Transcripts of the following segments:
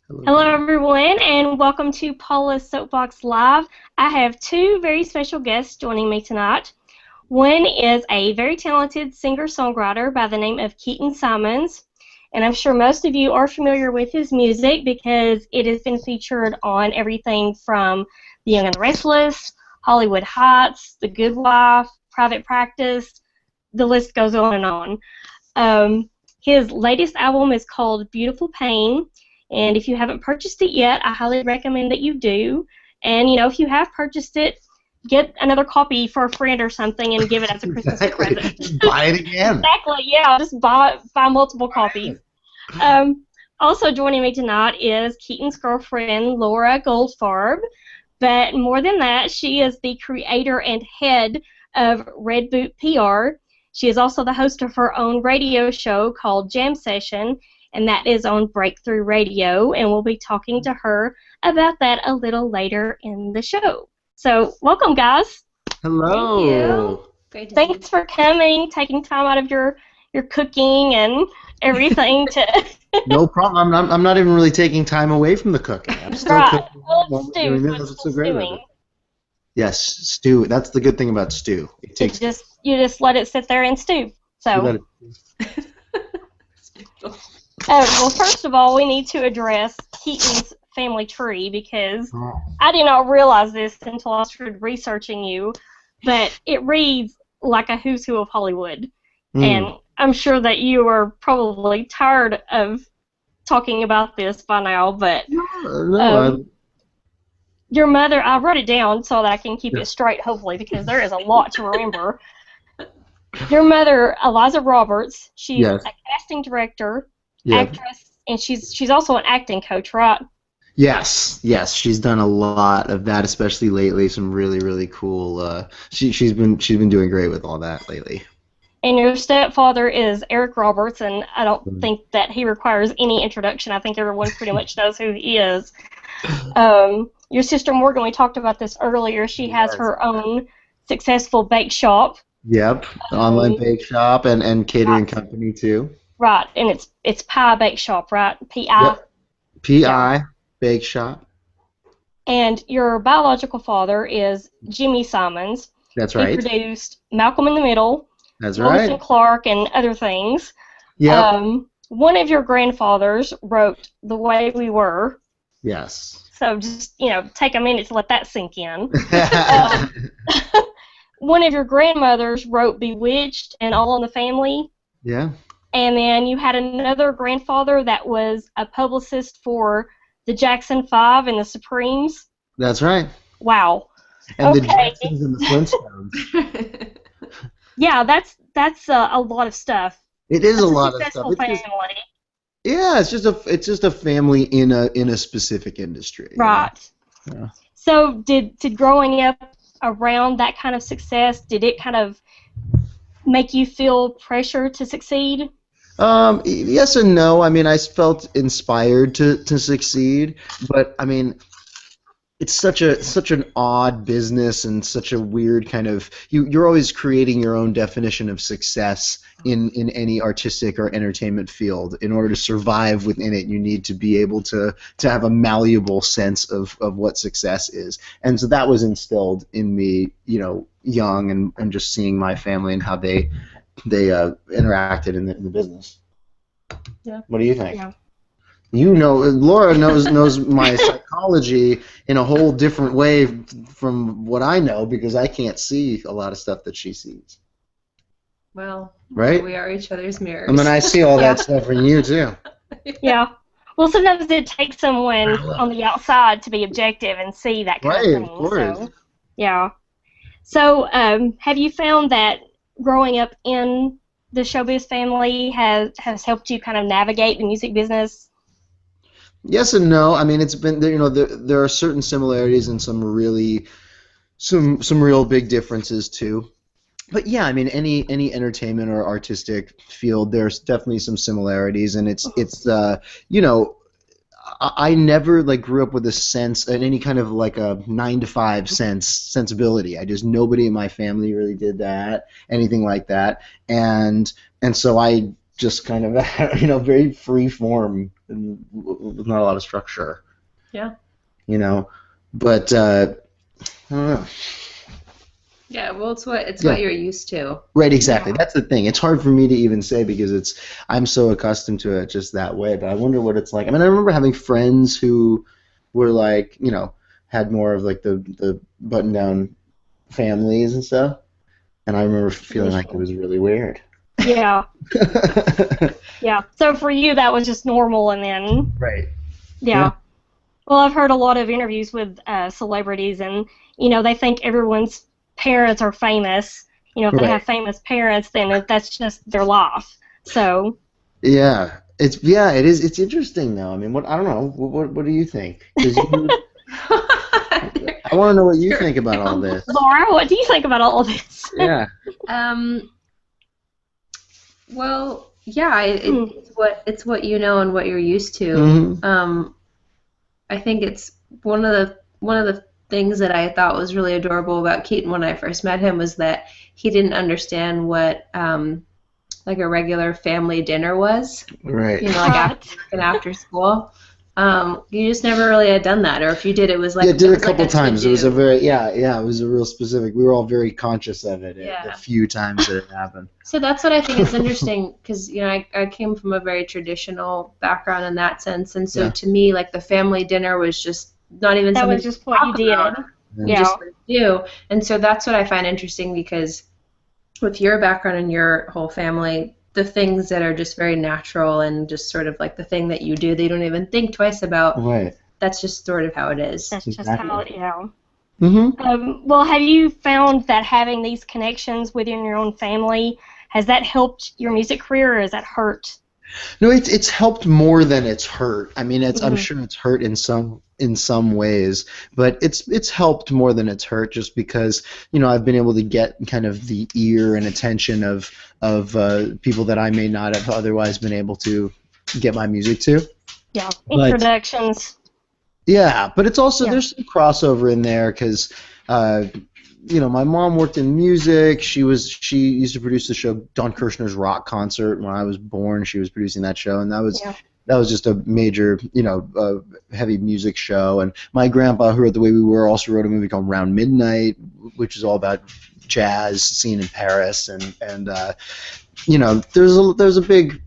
Hello, everyone, and welcome to Paula's Soapbox Live. I have two very special guests joining me tonight. One is a very talented singer-songwriter by the name of Keaton Simons, and I'm sure most of you are familiar with his music because it has been featured on everything from The Young and the Restless, Hollywood Heights, The Good Wife, Private Practice. The list goes on and on. His latest album is called Beautiful Pain. And if you haven't purchased it yet, I highly recommend that you do. And, if you have purchased it, get another copy for a friend or something and give it as a Christmas present. Just buy it again. Exactly, yeah. Just buy multiple copies. Also joining me tonight is Keaton's girlfriend, Laura Goldfarb. But more than that, she is the creator and head of Red Boot PR. She is also the host of her own radio show called Jam Session, and that is on Breakthrough Radio, and we'll be talking to her about that a little later in the show. So, welcome, guys. Hello. Thank you. Great to see you. Thanks for coming, taking time out of your cooking and everything to... No problem. I'm not even really taking time away from the cooking. I'm still Right. cooking. Well, it's stew. That's It's what's so great about stewing. it. Yes, stew. That's the good thing about stew. It takes. You just let it sit there and stew. You So, let it- well, first of all, we need to address Keaton's family tree because Oh. I did not realize this until I started researching you, but it reads like a who's who of Hollywood. And I'm sure that you are probably tired of talking about this by now, but No, your mother, I wrote it down so that I can keep it straight, hopefully, because there is a lot to remember. Your mother, Eliza Roberts, she's Yes. a casting director, yeah. actress, and she's also an acting coach, right? Yes. She's done a lot of that, especially lately. Some really, really cool. She's been doing great with all that lately. And your stepfather is Eric Roberts, and I don't think that he requires any introduction. I think everyone pretty much knows who he is. Your sister Morgan, we talked about this earlier. She has her own successful bake shop. Yep. Online bake shop and catering company too. Right, and it's Pie Bake Shop, right? P-I. Yep. PI Bake Shop. And your biological father is Jimmy Simons. That's He right. produced Malcolm in the Middle, That's Lewis right. and Clark, and other things. Yep. One of your grandfathers wrote The Way We Were. Yes. So just, take a minute to let that sink in. One of your grandmothers wrote Bewitched and All in the Family. Yeah. And then you had another grandfather that was a publicist for the Jackson 5 and the Supremes. That's right. Wow. And the Okay. Jacksons and the Flintstones. Yeah, that's a lot of stuff. It is That's a lot of successful stuff. It's family. yeah, it's just a family in a specific industry. you know? Right. Yeah. So did growing up around that kind of success, did it kind of make you feel pressure to succeed? Yes and no. I mean, I felt inspired to succeed, but I mean, it's such an odd business and such a weird kind of you're always creating your own definition of success in any artistic or entertainment field. In order to survive within it, you need to be able to have a malleable sense of what success is. And so that was instilled in me, young and just seeing my family and how they interacted in the business. Yeah. What do you think? Yeah. Laura knows my psychology in a whole different way from what I know because I can't see a lot of stuff that she sees. Well, Right? we are each other's mirrors. I mean, I see all Yeah. that stuff in you too. Yeah. Well, sometimes it takes someone on the outside to be objective and see that kind Right, of of thing. course. So, yeah. So, have you found that growing up in the showbiz family has helped you kind of navigate the music business? Yes and no. I mean, it's been there are certain similarities and some real big differences too. But yeah, I mean, any entertainment or artistic field, there's definitely some similarities, and it's I never grew up with a sense and any kind of a 9 to 5 sensibility. Nobody in my family really did that, anything like that, and so I just kind of very free form and with not a lot of structure. Yeah. But I don't know. Yeah, well, it's what you're used to. Right, exactly. That's the thing. It's hard for me to even say because I'm so accustomed to it just that way. But I wonder what it's like. I mean, I remember having friends who were like, had more of like the button-down families and stuff, and I remember feeling like it was really weird. Yeah. Yeah. So for you, that was just normal, and then. Right. Yeah. Well, I've heard a lot of interviews with celebrities, and they think everyone's parents are famous. If they have famous parents, then that's just their life. So. Yeah, it is. It's interesting though. I mean, I don't know. What do you think? 'Cause I want to know what you think about all this. Laura, what do you think about all this? Yeah. Well, yeah, it's what you know and what you're used to. Mm-hmm. I think it's one of the things that I thought was really adorable about Keaton when I first met him was that he didn't understand what like a regular family dinner was. Right. Like after school. You just never really had done that, or if you did, it was like did a couple times. It was a very it was a real specific. We were all very conscious of it. The few times that it happened. So that's what I think is interesting because I came from a very traditional background in that sense, and so to me, like the family dinner was just not even something. That was just what you did. Just what you do, and so that's what I find interesting because with your background and your whole family. The things that are just very natural and just sort of like the thing that you do, they don't even think twice about. Right. That's just sort of how it is. That's just how it, Mm-hmm. Well, have you found that having these connections within your own family, has that helped your music career or has that hurt? No, it's helped more than it's hurt. I mean, I'm sure it's hurt in some ways, but it's helped more than it's hurt just because I've been able to get kind of the ear and attention of people that I may not have otherwise been able to get my music to. Yeah, introductions. Yeah, but it's also there's some crossover in there because. My mom worked in music. She used to produce the show Don Kirshner's Rock Concert. When I was born, she was producing that show, and that was just a major, heavy music show. And my grandpa, who wrote The Way We Were, also wrote a movie called Round Midnight, which is all about jazz scene in Paris. And there's a big,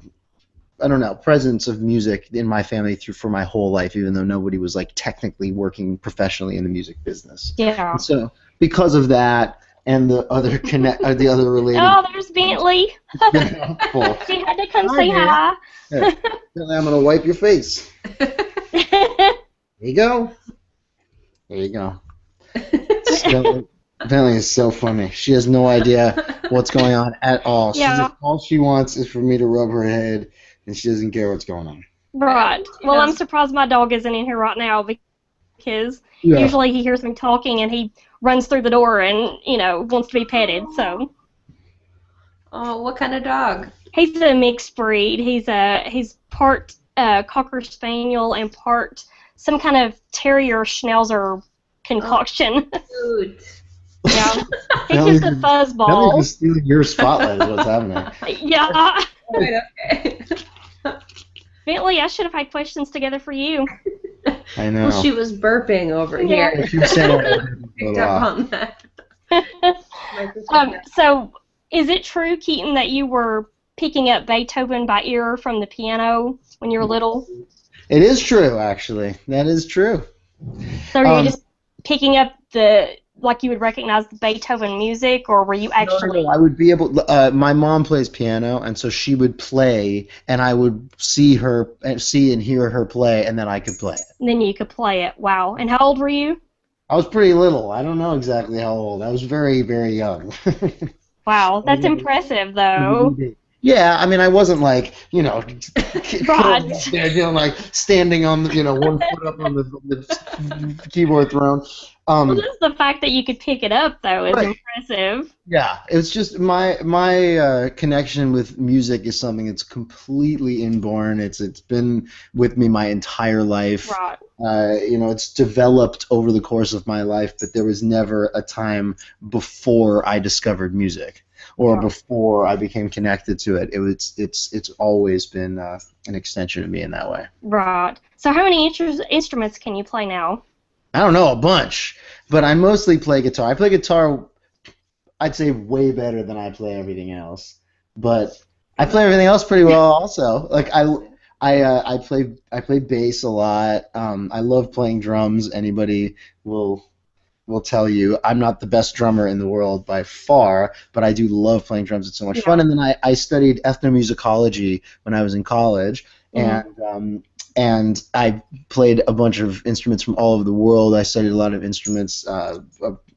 I don't know, presence of music in my family for my whole life, even though nobody was like technically working professionally in the music business. Yeah. And so because of that and the other related. Oh, there's Bentley. She had to come say hi. Yeah. I'm gonna wipe your face. There you go. There you go. Bentley is so funny. She has no idea what's going on at all. All she wants is for me to rub her head. And she doesn't care what's going on. Right. Well, I'm surprised my dog isn't in here right now because usually he hears me talking and he runs through the door and, wants to be petted, so. Oh, what kind of dog? He's a mixed breed. He's part Cocker Spaniel and part some kind of Terrier Schnauzer concoction. Cute. Yeah. He's just a fuzzball. He's stealing your spotlight is what's happening. Yeah. Right, okay. Bentley, I should have had questions together for you. I know. Well, she was burping over here. She was saying Picked up on that. So, is it true, Keaton, that you were picking up Beethoven by ear from the piano when you were little? It is true, actually. That is true. So, were you just picking up like you would recognize the Beethoven music, or were you actually? No, I would be able. My mom plays piano, and so she would play, and I would see and hear her play, and then I could play it. And then you could play it. Wow! And how old were you? I was pretty little. I don't know exactly how old. I was very, very young. Wow, that's impressive, though. Yeah, I mean, I wasn't like, right. like standing on, one foot up on the keyboard throne. Well, just the fact that you could pick it up, though, is impressive. Yeah, it's just my connection with music is something that's completely inborn. It's been with me my entire life. Right. It's developed over the course of my life, but there was never a time before I discovered music. or before I became connected to it. It's always been an extension of me in that way. Right. So how many instruments can you play now? I don't know, a bunch, but I mostly play guitar. I play guitar, I'd say, way better than I play everything else. But I play everything else pretty well also. Like I play bass a lot. I love playing drums. Anybody will tell you I'm not the best drummer in the world by far, but I do love playing drums. It's so much fun. And then I studied ethnomusicology when I was in college, and I played a bunch of instruments from all over the world. I studied a lot of instruments, a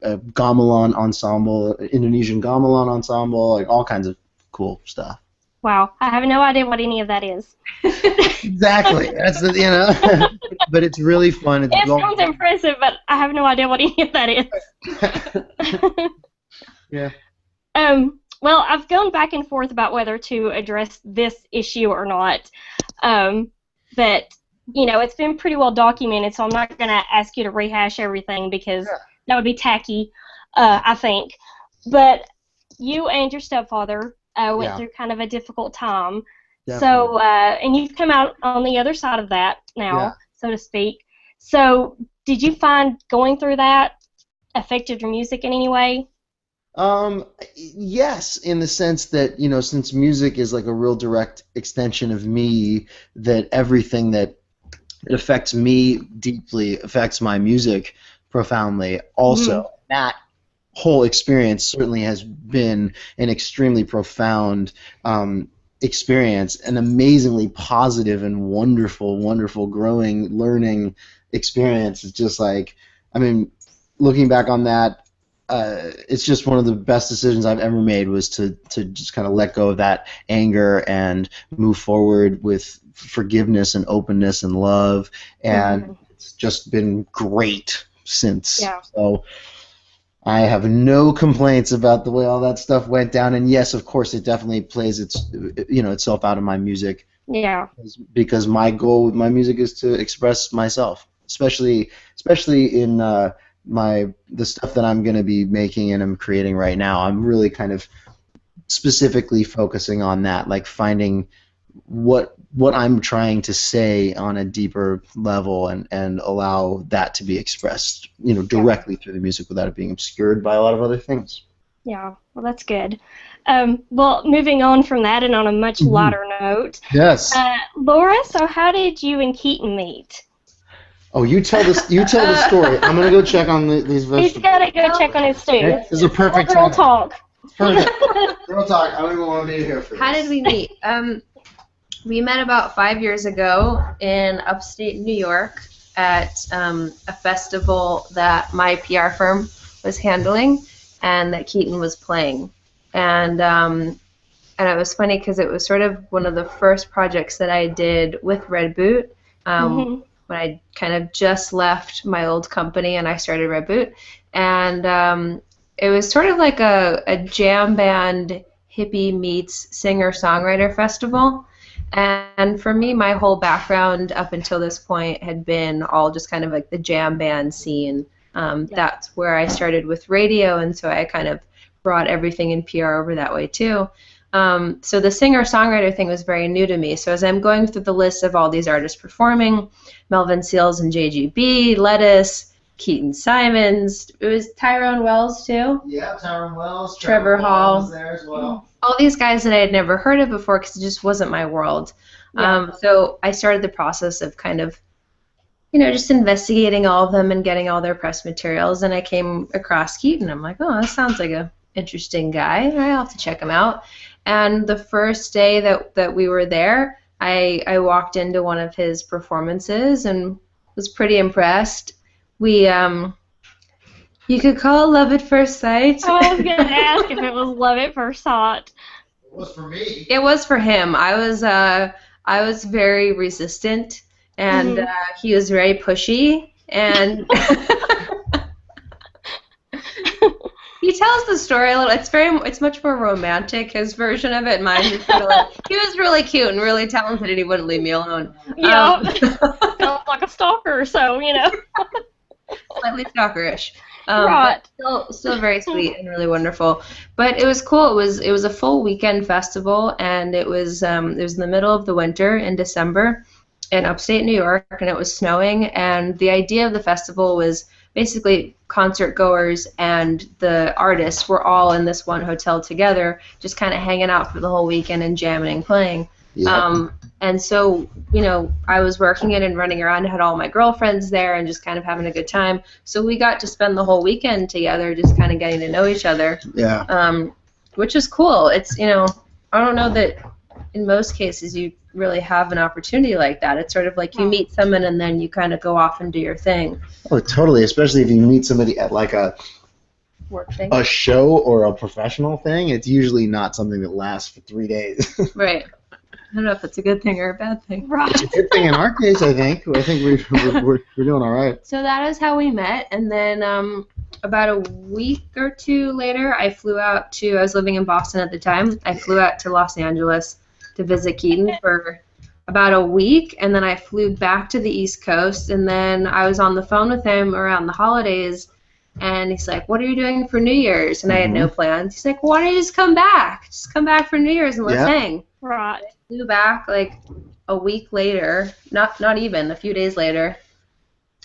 gamelan ensemble, Indonesian gamelan ensemble, like all kinds of cool stuff. Wow, I have no idea what any of that is. Exactly. That's but it's really fun. It sounds impressive, but I have no idea what any of that is. Yeah. Well, I've gone back and forth about whether to address this issue or not. But it's been pretty well documented, so I'm not going to ask you to rehash everything because that would be tacky, I think. But you and your stepfather went through kind of a difficult time. Definitely. So, and you've come out on the other side of that now, so to speak. So, did you find going through that affected your music in any way? Yes, in the sense that, since music is like a real direct extension of me, that everything that affects me deeply affects my music profoundly also. That whole experience certainly has been an extremely profound experience, an amazingly positive and wonderful growing, learning experience. It's just like, looking back on that, it's just one of the best decisions I've ever made was to just kind of let go of that anger and move forward with forgiveness and openness and love, and it's just been great since. Yeah. So I have no complaints about the way all that stuff went down, and yes, of course, it definitely plays itself out in my music. Yeah. Because my goal with my music is to express myself, especially in the stuff that I'm going to be making and I'm creating right now. I'm really kind of specifically focusing on that, like finding what I'm trying to say on a deeper level and allow that to be expressed, directly through the music without it being obscured by a lot of other things. Yeah, well, that's good. Well, moving on from that and on a much lighter note. Yes. Laura, so how did you and Keaton meet? Oh, you tell the story. I'm gonna go check on these vegetables. He's gotta go check on his stew. Okay. This is a perfect girl talk. Perfect. Girl talk. I don't even want to be here for this. How did we meet? We met about 5 years ago in upstate New York at a festival that my PR firm was handling and that Keaton was playing. And it was funny because it was sort of one of the first projects that I did with Red Boot. When I kind of just left my old company and I started Red Boot. And it was sort of like a jam band hippie meets singer-songwriter festival. And for me, my whole background up until this point had been all just kind of like the jam band scene. That's where I started with radio, and so I kind of brought everything in PR over that way too. So the singer-songwriter thing was very new to me. So as I'm going through the list of all these artists performing, Melvin Seals and JGB, Lettuce, Keaton Simons, it was Tyrone Wells too? Yeah, Tyrone Wells. Trevor Hall was there as well. All these guys that I had never heard of before because it just wasn't my world. So I started the process of kind of, just investigating all of them and getting all their press materials, and I came across Keaton. I'm like, oh, that sounds like a interesting guy. I'll have to check him out. And the first day that we were there, I walked into one of his performances and was pretty impressed. We, you could call it love at first sight. I was going to ask if it was love at first sight. It was for me. It was for him. I was very resistant, and he was very pushy, and he tells the story a little. It's much more romantic, his version of it. Mine is sort of like, he was really cute and really talented, and he wouldn't leave me alone. Yeah, sounds like a stalker, so slightly stalkerish. Right. But still very sweet and really wonderful. But it was cool. It was a full weekend festival, and it was in the middle of the winter in December in upstate New York, and it was snowing. And the idea of the festival was basically concert goers and the artists were all in this one hotel together, just kind of hanging out for the whole weekend and jamming and playing. Yeah. And so, I was working it and running around, had all my girlfriends there and just kind of having a good time. So we got to spend the whole weekend together, just kind of getting to know each other. Yeah. Which is cool. It's, I don't know that in most cases you really have an opportunity like that. It's sort of like you meet someone and then you kind of go off and do your thing. Oh, totally. Especially if you meet somebody at like a Work thing. a show or a professional thing. It's usually not something that lasts for 3 days. Right. I don't know if it's a good thing or a bad thing. Right. It's a good thing in our case, I think. I think we're doing all right. So that is how we met, and then about a week or two later, I was living in Boston at the time. I flew out to Los Angeles to visit Keaton for about a week, and then I flew back to the East Coast, and then I was on the phone with him around the holidays, and he's like, "What are you doing for New Year's?" And I had no plans. He's like, "Why don't you just come back? Just come back for New Year's and let's hang." Right. Flew back like a week later, not even a few days later,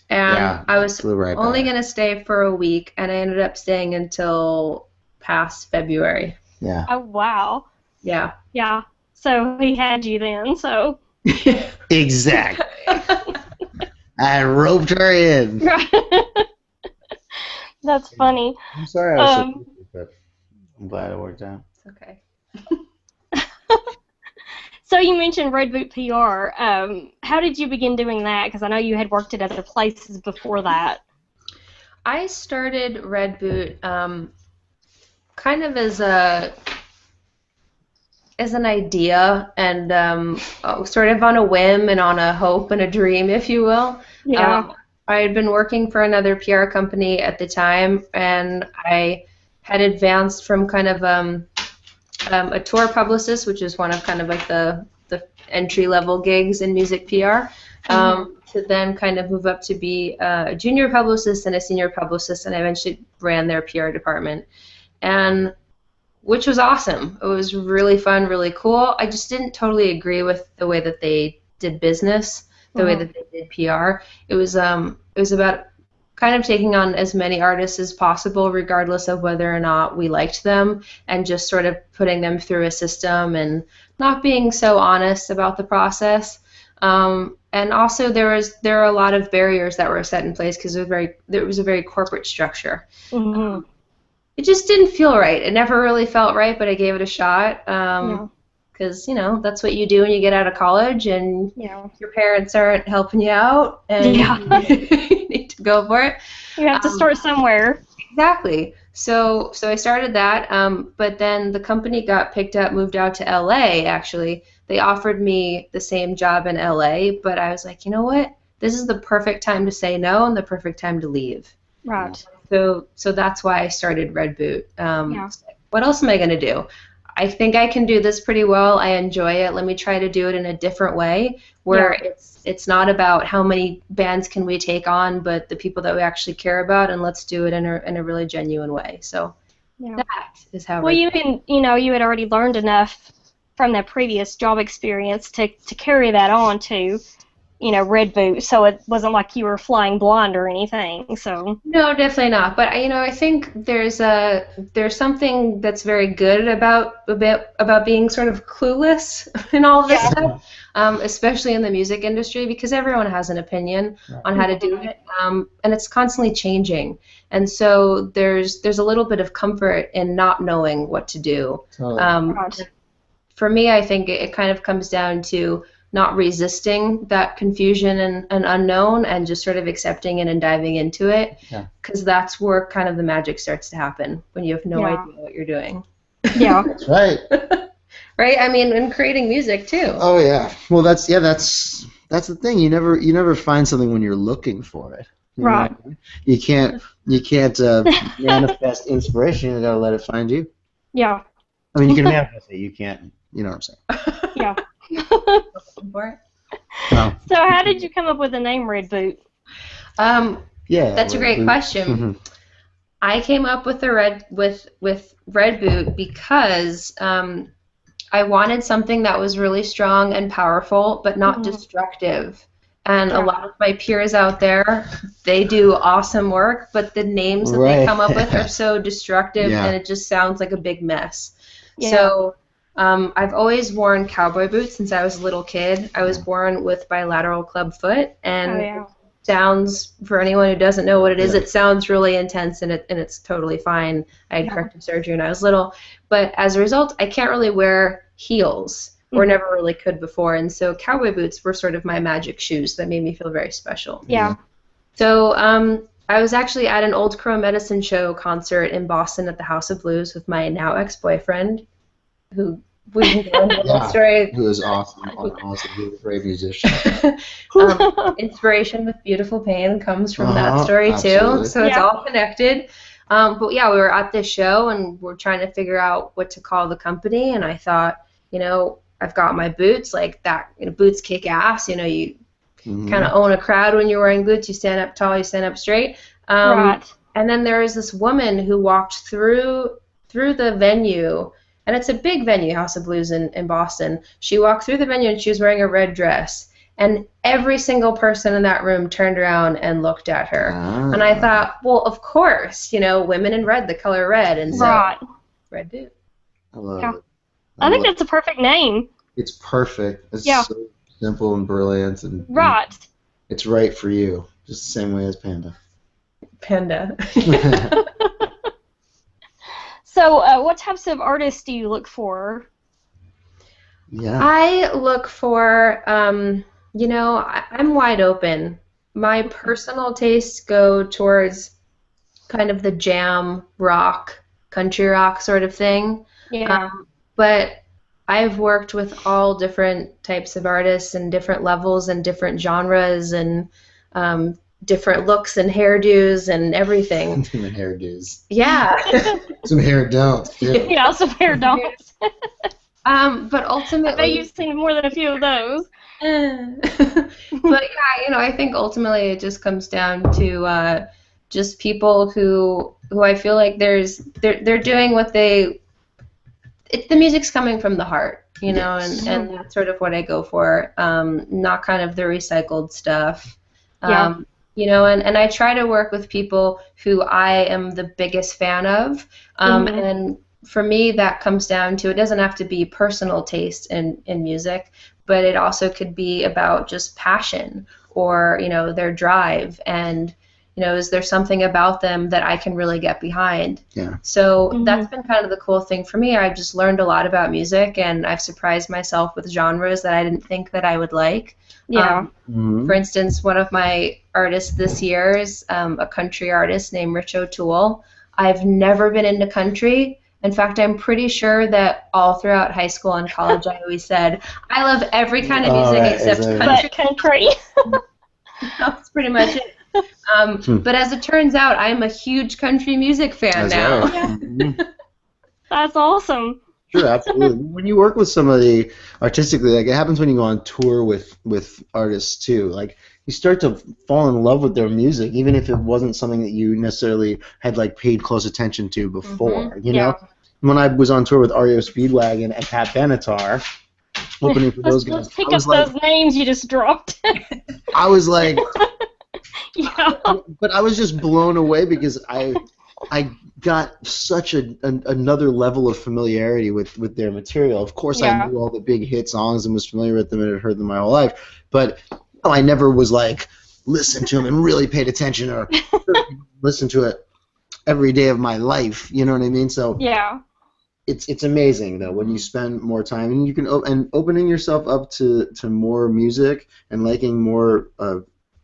and I was only going to stay for a week, and I ended up staying until past February. Yeah. Oh, wow. Yeah. Yeah. So he had you then, so. Exactly. I roped her in. Right. That's funny. I'm sorry I was so stupid, but I'm glad it worked out. It's okay. So you mentioned Red Boot PR. How did you begin doing that? Because I know you had worked at other places before that. I started Red Boot kind of as an idea and sort of on a whim and on a hope and a dream, if you will. Yeah. I had been working for another PR company at the time, and I had advanced from kind of a tour publicist, which is one of kind of like the entry-level gigs in music PR, to then kind of move up to be a junior publicist and a senior publicist, and I eventually ran their PR department, and which was awesome. It was really fun, really cool. I just didn't totally agree with the way that they did business, the way that they did PR. It was about kind of taking on as many artists as possible, regardless of whether or not we liked them, and just sort of putting them through a system and not being so honest about the process. And also there are a lot of barriers that were set in place because it was a very corporate structure. Mm-hmm. It just didn't feel right. It never really felt right, but I gave it a shot. Because that's what you do when you get out of college and your parents aren't helping you out, and you need to go for it. You have to start somewhere. Exactly. So I started that, but then the company got picked up, moved out to LA. Actually, they offered me the same job in LA, but I was like, you know what? This is the perfect time to say no and the perfect time to leave. Right. So that's why I started Red Boot. What else am I going to do? I think I can do this pretty well. I enjoy it. Let me try to do it in a different way where it's not about how many bands can we take on, but the people that we actually care about, and let's do it in a really genuine way. So that is how. Well, you had already learned enough from that previous job experience to carry that on to, Red Boot. So it wasn't like you were flying blind or anything. So no, definitely not. But I think there's something that's very good about being sort of clueless in all of this stuff, especially in the music industry, because everyone has an opinion on how to do it, and it's constantly changing. And so there's a little bit of comfort in not knowing what to do. For me, I think it kind of comes down to not resisting that confusion and unknown, and just sort of accepting it and diving into it, because that's where kind of the magic starts to happen, when you have no idea what you're doing. Yeah. That's right. Right? I mean, in creating music too. Oh yeah. Well, that's the thing. You never find something when you're looking for it. Right. You can't manifest inspiration. You gotta let it find you. Yeah. I mean, you can manifest it. You can't. You know what I'm saying? Yeah. Oh. So how did you come up with the name Red Boot? That's a great question. I came up with the red boot because I wanted something that was really strong and powerful, but not destructive. And a lot of my peers out there, they do awesome work, but the names that they come up with are so destructive, and it just sounds like a big mess. Yeah. So I've always worn cowboy boots since I was a little kid. I was born with bilateral club foot, and sounds, for anyone who doesn't know what it is, it sounds really intense, and it's totally fine. I had corrective surgery when I was little, but as a result, I can't really wear heels, or never really could before, and so cowboy boots were sort of my magic shoes that made me feel very special. Yeah. So I was actually at an Old Crow Medicine Show concert in Boston at the House of Blues with my now ex-boyfriend, who we can go into the story. Who is awesome, he was a great musician. Inspiration with Beautiful Pain comes from that story too, so it's all connected. But yeah, we were at this show and we're trying to figure out what to call the company, and I thought, I've got my boots, like that, boots kick ass, you kind of own a crowd when you're wearing boots, you stand up tall, you stand up straight. And then there was this woman who walked through the venue, and it's a big venue, House of Blues in Boston. She walked through the venue and she was wearing a red dress, and every single person in that room turned around and looked at her. And I thought, well, of course, women in red, the color red, and so red boot. I love it. I think that's a perfect name. It's perfect. It's so simple and brilliant, and it's right for you, just the same way as Panda. Panda. So, what types of artists do you look for? Yeah. I look for, I'm wide open. My personal tastes go towards kind of the jam rock, country rock sort of thing. Yeah. But I've worked with all different types of artists and different levels and different genres and different looks and hairdos and everything. Different hairdos. Yeah. Some hair don'ts. Yeah, some hair don'ts. But ultimately, I bet you've seen more than a few of those. But yeah, I think ultimately it just comes down to just people who I feel like they're doing what the music's coming from the heart, and that's sort of what I go for. Not kind of the recycled stuff. And I try to work with people who I am the biggest fan of. And for me, that comes down to, it doesn't have to be personal taste in music, but it also could be about just passion or, their drive. And, is there something about them that I can really get behind? Yeah. So that's been kind of the cool thing for me. I've just learned a lot about music, and I've surprised myself with genres that I didn't think that I would like. Yeah. For instance, one of my artists this year is a country artist named Rich O'Toole. I've never been into country. In fact, I'm pretty sure that all throughout high school and college I always said, I love every kind of music except country. That's pretty much it. But as it turns out, I'm a huge country music fan now. That's awesome. Sure, absolutely. When you work with somebody artistically, like it happens when you go on tour with artists too. Like you start to fall in love with their music, even if it wasn't something that you necessarily had like paid close attention to before. You know, when I was on tour with REO Speedwagon and Pat Benatar, opening for those guys, let's pick up those names you just dropped. I was like, but I was just blown away because I got such another level of familiarity with their material. Of course, I knew all the big hit songs and was familiar with them and had heard them my whole life, but I never was like, listen to them and really paid attention or listen to it every day of my life. You know what I mean? So it's amazing though when you spend more time and you can opening yourself up to more music and liking more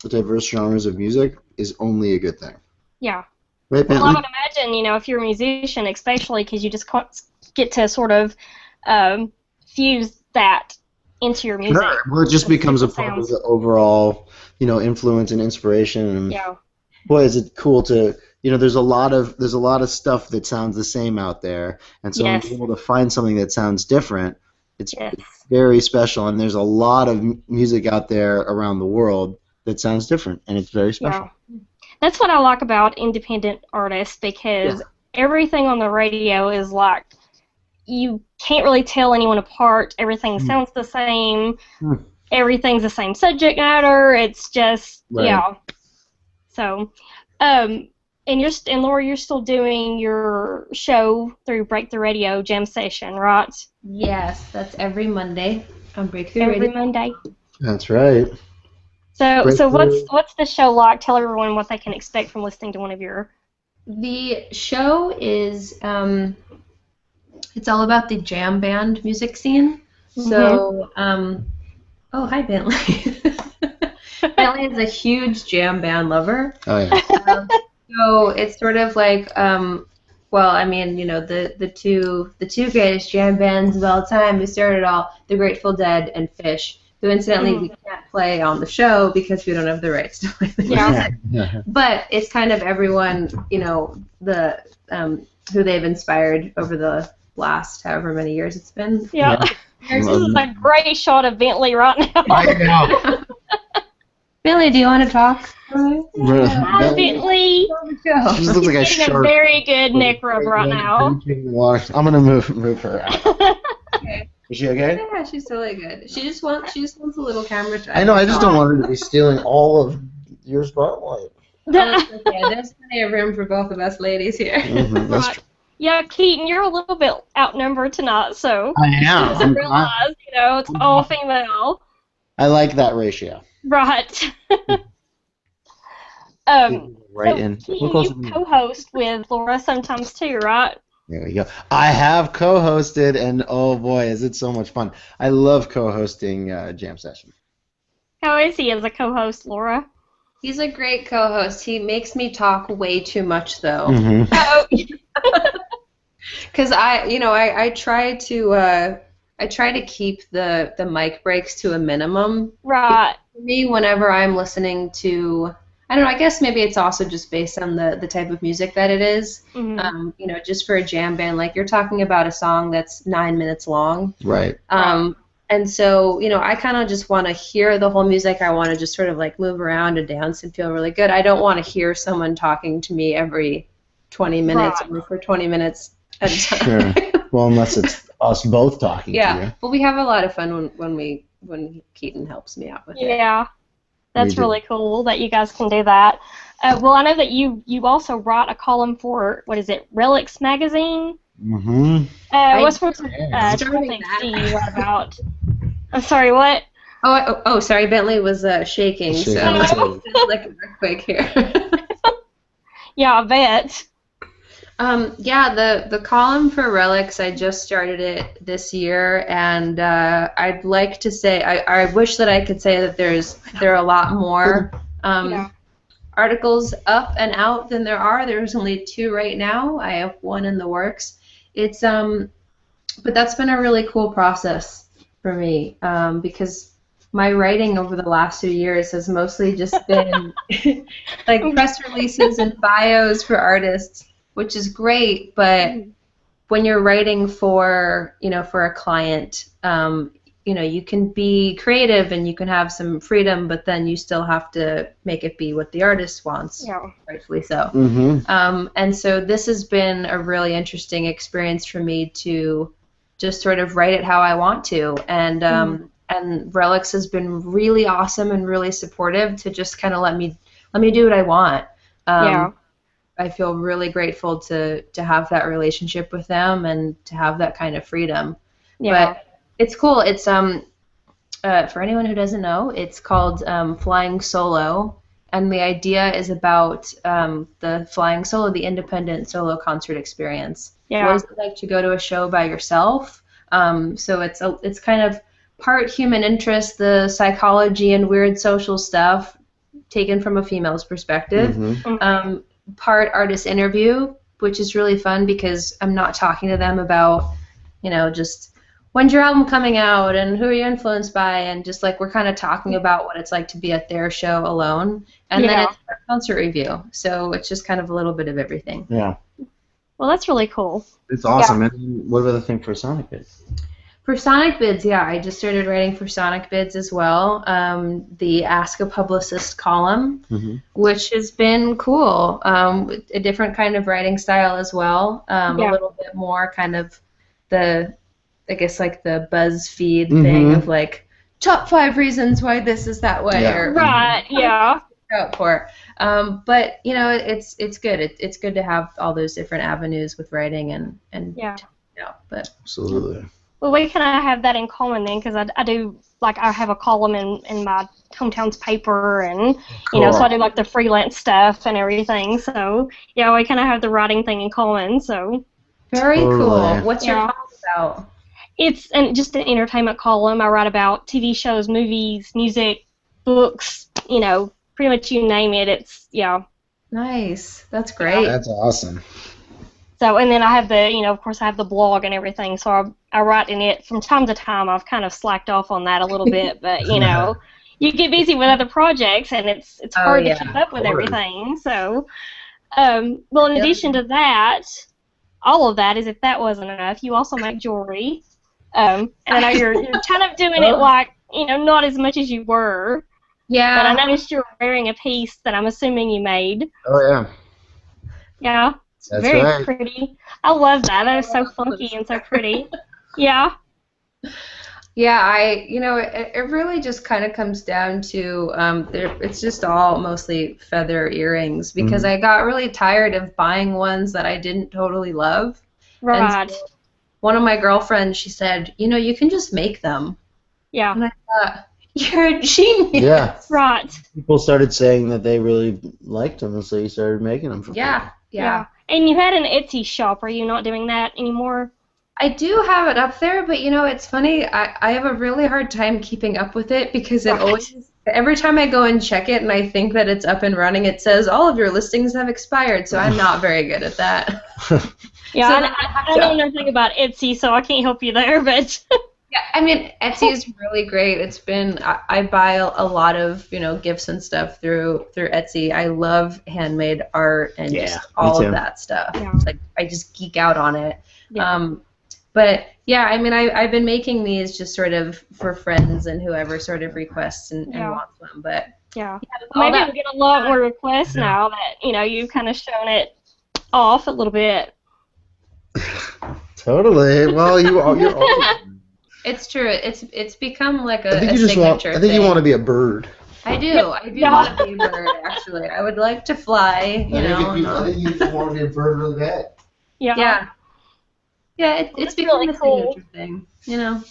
diverse genres of music is only a good thing. Yeah. Right, well, I would imagine, if you're a musician, especially because you just get to sort of fuse that into your music. Sure. Well, it just becomes a part of the overall, influence and inspiration. And boy, is it cool to, there's a lot of stuff that sounds the same out there, and so being able to find something that sounds different, it's very special. And there's a lot of music out there around the world that sounds different, and it's very special. That's what I like about independent artists, because everything on the radio is like, you can't really tell anyone apart. Everything sounds the same. Everything's the same subject matter. It's just, So, and Laura, you're still doing your show through Breakthrough Radio Jam Session, right? Yes, that's every Monday on Breakthrough Every Radio. Monday. That's right. So what's the show like? Tell everyone what they can expect from listening to one of your. The show is it's all about the jam band music scene. So oh, hi Bentley. Bentley is a huge jam band lover. Oh yeah. So it's sort of like well, I mean, you know, the two greatest jam bands of all time who started all, the Grateful Dead and Fish, who incidentally we can't play on the show because we don't have the rights to play the music. But it's kind of everyone, you know, the who they've inspired over the last however many years it's been. Yeah. This is a great shot of Bentley right now. I know. Bentley, do you want to talk? Hi, Bentley. She just looks like a Getting shark. a very good neck rub right now. I'm gonna move her out. Okay. Is she okay? Yeah, she's totally good. She just wants a little camera time. I know. I just don't want her to be stealing all of your spotlight. That's okay. There's plenty of room for both of us ladies here. That's true. Yeah, Keaton, you're a little bit outnumbered tonight, so I am. just realize, you know, it's all female. I like that ratio. Right. Right in. Keaton, you co-host with Laura sometimes too, right? There we go. I have co-hosted, and oh boy, is it so much fun. I love co-hosting Jam Session. How is he as a co-host, Laura? He's a great co-host. He makes me talk way too much, though. Oh. Because I try to keep the mic breaks to a minimum. Right. For me, whenever I'm listening to, I don't know, I guess maybe it's also just based on the type of music that it is. You know, just for a jam band, like you're talking about a song that's 9 minutes long. Right. And so, you know, I kind of just want to hear the whole music. I want to just sort of like move around and dance and feel really good. I don't want to hear someone talking to me every 20 minutes or for 20 minutes at a time. Sure. Well, unless it's us both talking to you. Yeah. Well, we have a lot of fun when Keaton helps me out with it. Yeah. That's really cool that you guys can do that. Well, I know that you also write a column for, what is it, Relics magazine? What sorts of things do you write about? I'm sorry, what? Oh, sorry, Bentley was shaking, so it's like an earthquake here. Yeah, I bet. The column for Relics, I just started it this year, and I'd like to say, I wish that I could say that there are a lot more articles up and out than there are. There's only 2 right now. I have 1 in the works. It's but that's been a really cool process for me, because my writing over the last 2 years has mostly just been like press releases and bios for artists, which is great, but when you're writing for a client, you can be creative and you can have some freedom, but then you still have to make it be what the artist wants, rightfully so. And so this has been a really interesting experience for me to just sort of write it how I want to, and Relics has been really awesome and really supportive to just kind of let me do what I want. I feel really grateful to have that relationship with them and to have that kind of freedom. But it's cool. It's for anyone who doesn't know, it's called Flying Solo, and the idea is about the flying solo, the independent solo concert experience. What is it like to go to a show by yourself? So it's kind of part human interest, the psychology and weird social stuff taken from a female's perspective. Part artist interview, which is really fun because I'm not talking to them about, just when's your album coming out and who are you influenced by, and just like we're kind of talking about what it's like to be at their show alone. And then it's a concert review, so it's just kind of a little bit of everything. Well, that's really cool. It's awesome. And what about the thing for Sonic is? For Sonic Bids, yeah, I just started writing for Sonic Bids as well. The Ask a Publicist column, which has been cool. A different kind of writing style as well. A little bit more kind of I guess like the BuzzFeed thing of like top 5 reasons why this is that way. Yeah. Or, Right. Yeah. Out for. But you know, it's good. It's good to have all those different avenues with writing and but Absolutely. Well, we kind of have that in common then, because I do, like, I have a column in my hometown's paper, and, you know, so I do, like, the freelance stuff and everything, so, yeah, we kind of have the writing thing in common, so. Very cool. What's your column about? It's just an entertainment column. I write about TV shows, movies, music, books, you know, pretty much you name it, it's, Nice. That's great. That's awesome. So, and then I have the, you know, of course I have the blog and everything, so I write in it from time to time. I've kind of slacked off on that a little bit, but, you know, you get busy with other projects, and it's hard to keep up with everything. So, well, in addition to that, all of that is, if that wasn't enough, you also make jewelry. And I know you're kind of doing it like, you know, not as much as you were. Yeah. But I noticed you were wearing a piece that I'm assuming you made. Oh, yeah. Yeah. That's very pretty. I love that. That is so funky and so pretty. Yeah. Yeah, you know, it really just kind of comes down to, it's just all mostly feather earrings, because I got really tired of buying ones that I didn't totally love. Right. So one of my girlfriends, she said, you know, you can just make them. Yeah. And I thought, you're a genius. Yeah. Right. People started saying that they really liked them, and so you started making them for people. Yeah. And you had an Etsy shop. Are you not doing that anymore? I do have it up there, but you know, it's funny. I have a really hard time keeping up with it, because it always, every time I go and check it and I think that it's up and running, it says all of your listings have expired. So I'm not very good at that. Yeah, so I know nothing about Etsy, so I can't help you there. But yeah, I mean, Etsy is really great. It's been, I buy a lot of, you know, gifts and stuff through Etsy. I love handmade art and just all of that stuff. Yeah. Like, I just geek out on it. Yeah. But yeah, I mean, I've been making these just sort of for friends and whoever sort of requests and wants them. But maybe we'll get a lot more requests now that, you know, you've kind of shown it off a little bit. Totally. Well, you're always. It's true. It's become like a I think you signature I think you want to be a bird. I do. I do want to be a bird, actually. I would like to fly, you know. I think you just want to be a bird really bad. Yeah. Yeah, it's become really a signature thing, you know.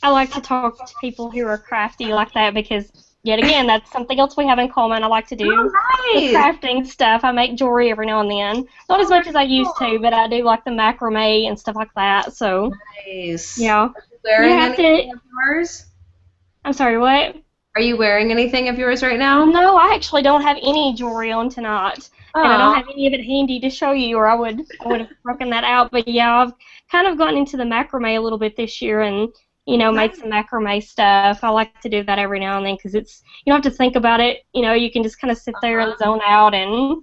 I like to talk to people who are crafty like that, because, yet again, that's something else we have in common. I like to do the crafting stuff. I make jewelry every now and then. Not as much as I used to, but I do like the macrame and stuff like that. So, nice. Yeah. Are you wearing anything of yours? I'm sorry, what? Are you wearing anything of yours right now? No, I actually don't have any jewelry on tonight. And I don't have any of it handy to show you, or I would have broken that out. But yeah, I've kind of gotten into the macrame a little bit this year, and, you know, made some macrame stuff. I like to do that every now and then, because it's, you don't have to think about it. You know, you can just kind of sit there and zone out, and, you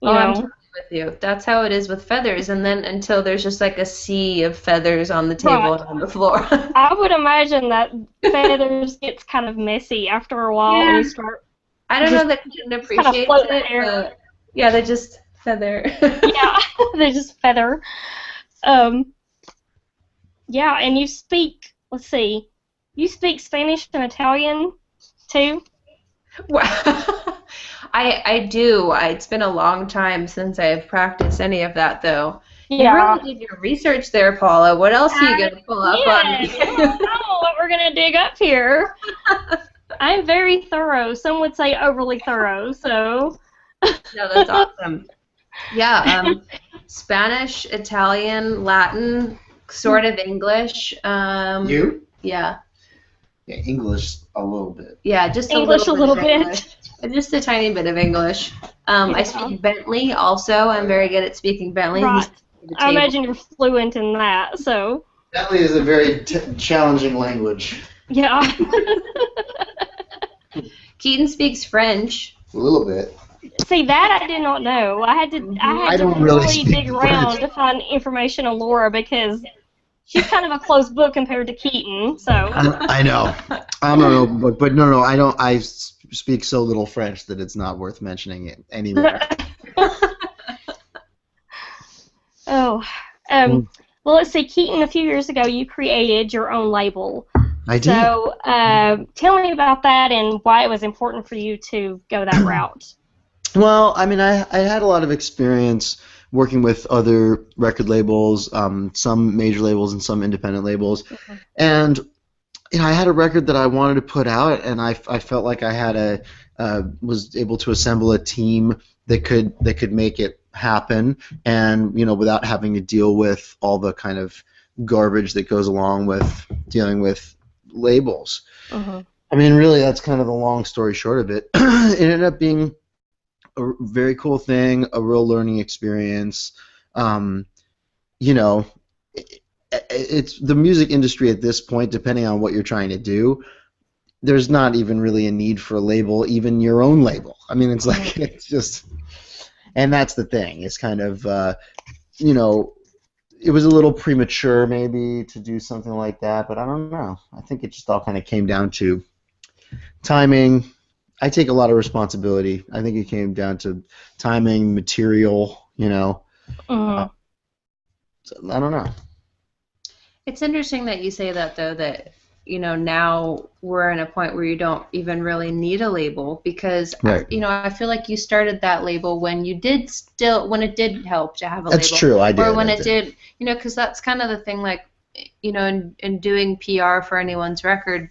know. I'm totally with you. That's how it is with feathers, and then until there's just like a sea of feathers on the table and on the floor. I would imagine that feathers gets kind of messy after a while when you start. I don't know that you can appreciate it, but yeah, they just feather. Yeah, they just feather. Yeah, and you speak, let's see, you speak Spanish and Italian too? Wow. I do. It's been a long time since I've practiced any of that, though. Yeah. You really did your research there, Paula. What else are you going to pull up on me? I don't know what we're going to dig up here. I'm very thorough. Some would say overly thorough, so. No, that's awesome. Yeah, Spanish, Italian, Latin, sort of English. You? Yeah. Yeah, English a little bit. Yeah, just English a little bit. English. Just a tiny bit of English. I speak Bentley also. I'm very good at speaking Bentley. Right. I imagine you're fluent in that, so. Bentley is a very challenging language. Yeah. Keaton speaks French. A little bit. See, that I did not know. I had to really dig around to find information on Laura, because she's kind of a closed book compared to Keaton. So I know. I don't know, but no, I don't. I speak so little French that it's not worth mentioning it anywhere. Oh, well, let's see. Keaton, a few years ago, you created your own label. I did. So tell me about that and why it was important for you to go that route. Well, I mean, I had a lot of experience working with other record labels, some major labels and some independent labels, and I had a record that I wanted to put out, and I felt like I had was able to assemble a team that could make it happen, and without having to deal with all the kind of garbage that goes along with dealing with labels. I mean, really, that's kind of the long story short of it. It ended up being a very cool thing, a real learning experience. It's the music industry at this point, depending on what you're trying to do, there's not even really a need for a label, even your own label. I mean, it's like, it's just, and that's the thing. It's kind of, it was a little premature maybe to do something like that, but I don't know. I think it just all kind of came down to timing. I take a lot of responsibility. I think it came down to timing, material, So, I don't know. It's interesting that you say that, though, that, now we're in a point where you don't even really need a label because, right. I feel like you started that label when it did help to have a That's label. true, I did. Or when it did, because that's kind of the thing, like, in doing PR for anyone's record,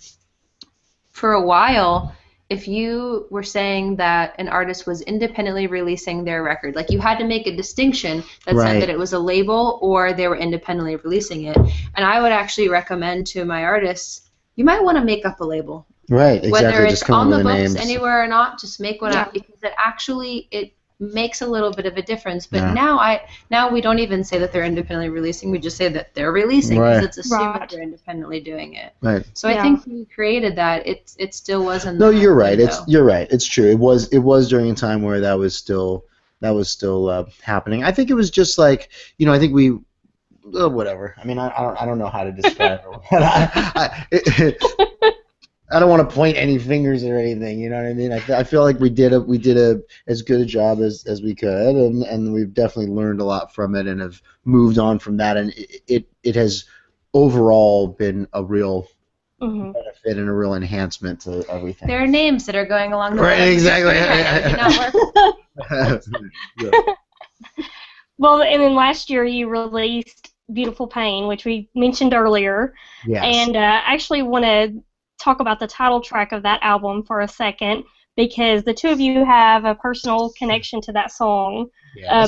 for a while, if you were saying that an artist was independently releasing their record, like you had to make a distinction that said that it was a label or they were independently releasing it. And I would actually recommend to my artists, you might want to make up a labal. Right, exactly. Whether it's just come on the with books names. anywhere or not, just make one up because it makes a little bit of a difference. But now we don't even say that they're independently releasing. We just say that they're releasing because it's assumed that they're independently doing it. Right. So I think when you created that, it still wasn't. No, you're right. You're right. It's true. It was during a time where that was still happening. I think it was just like I think we. Whatever. I mean, I don't know how to describe it. I don't want to point any fingers or anything. You know what I mean? I feel like we did as good a job as we could, and we've definitely learned a lot from it and have moved on from that. And it has overall been a real benefit and a real enhancement to everything. There are names that are going along the right. way. Exactly. Well, and then last year you released Beautiful Pain, which we mentioned earlier. Yes. And I actually want to talk about the title track of that album for a second because the two of you have a personal connection to that song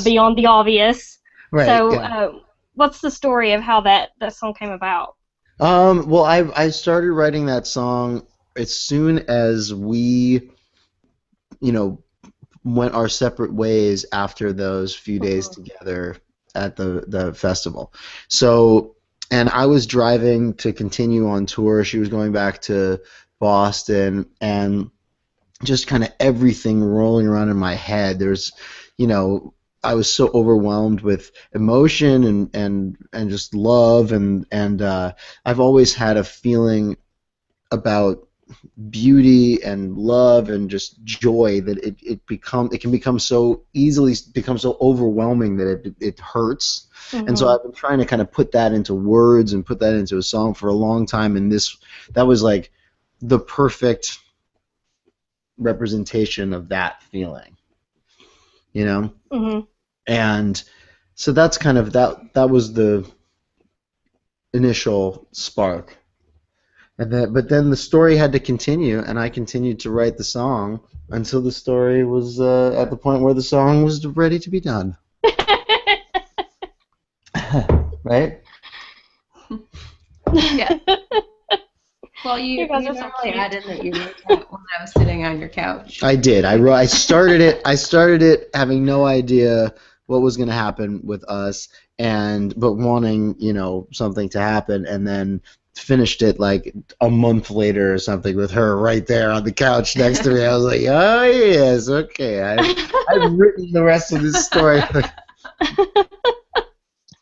beyond the obvious. Right. So what's the story of how that song came about? Well, I started writing that song as soon as we, went our separate ways after those few days together at the festival. So, and I was driving to continue on tour. She was going back to Boston, and just kind of everything rolling around in my head. There's, I was so overwhelmed with emotion and just love, and I've always had a feeling about beauty and love and just joy that it can become so easily so overwhelming that it hurts. And so I've been trying to kind of put that into words and put that into a song for a long time, and that was like the perfect representation of that feeling, and so that's kind of that was the initial spark. But then the story had to continue, and I continued to write the song until the story was at the point where the song was ready to be done. Right? Yeah. Well, you normally add in that you wrote that when I was sitting on your couch. I did. I started it. I started it having no idea what was going to happen with us, but wanting something to happen, and then finished it like a month later or something with her right there on the couch next to me. I was like, oh yes, okay, I've written the rest of this story.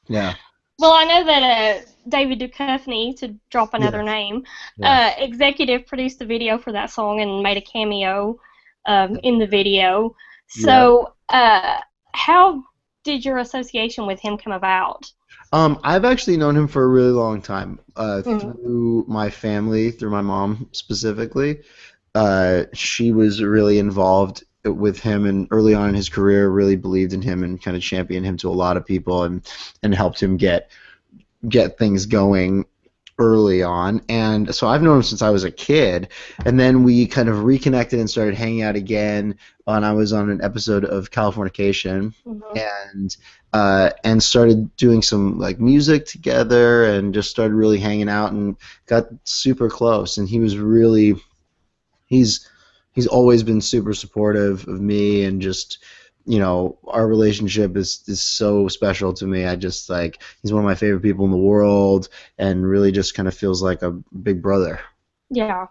Yeah. Well, I know that David Duchovny, to drop another Yes. name, Yes. executive produced the video for that song and made a cameo in the video. Yeah. So, how did your association with him come about? I've actually known him for a really long time, Mhm. through my family, through my mom specifically. She was really involved with him, and early on in his career, really believed in him and kind of championed him to a lot of people, and helped him get things going early on. And so I've known him since I was a kid, and then we kind of reconnected and started hanging out again. And I was on an episode of Californication, Mhm. and started doing some like music together, and just started really hanging out and got super close. And he was really he's he's always been super supportive of me, and just, our relationship is so special to me. I just like he's one of my favorite people in the world, and really just kind of feels like a big brother. Yeah.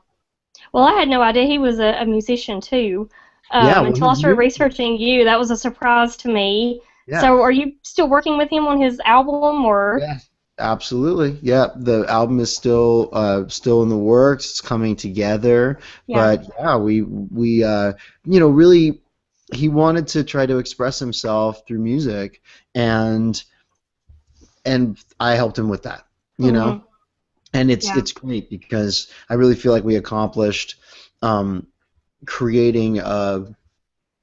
Well, I had no idea he was a musician too. Yeah, well, Until I he's started music. researching you, that was a surprise to me. Yeah. So, are you still working with him on his album, or? Yeah. Absolutely. Yeah, the album is still in the works. It's coming together. Yeah. But yeah, really, he wanted to try to express himself through music, and I helped him with that. You know, Mhm. and it's Yeah. it's great because I really feel like we accomplished um, creating a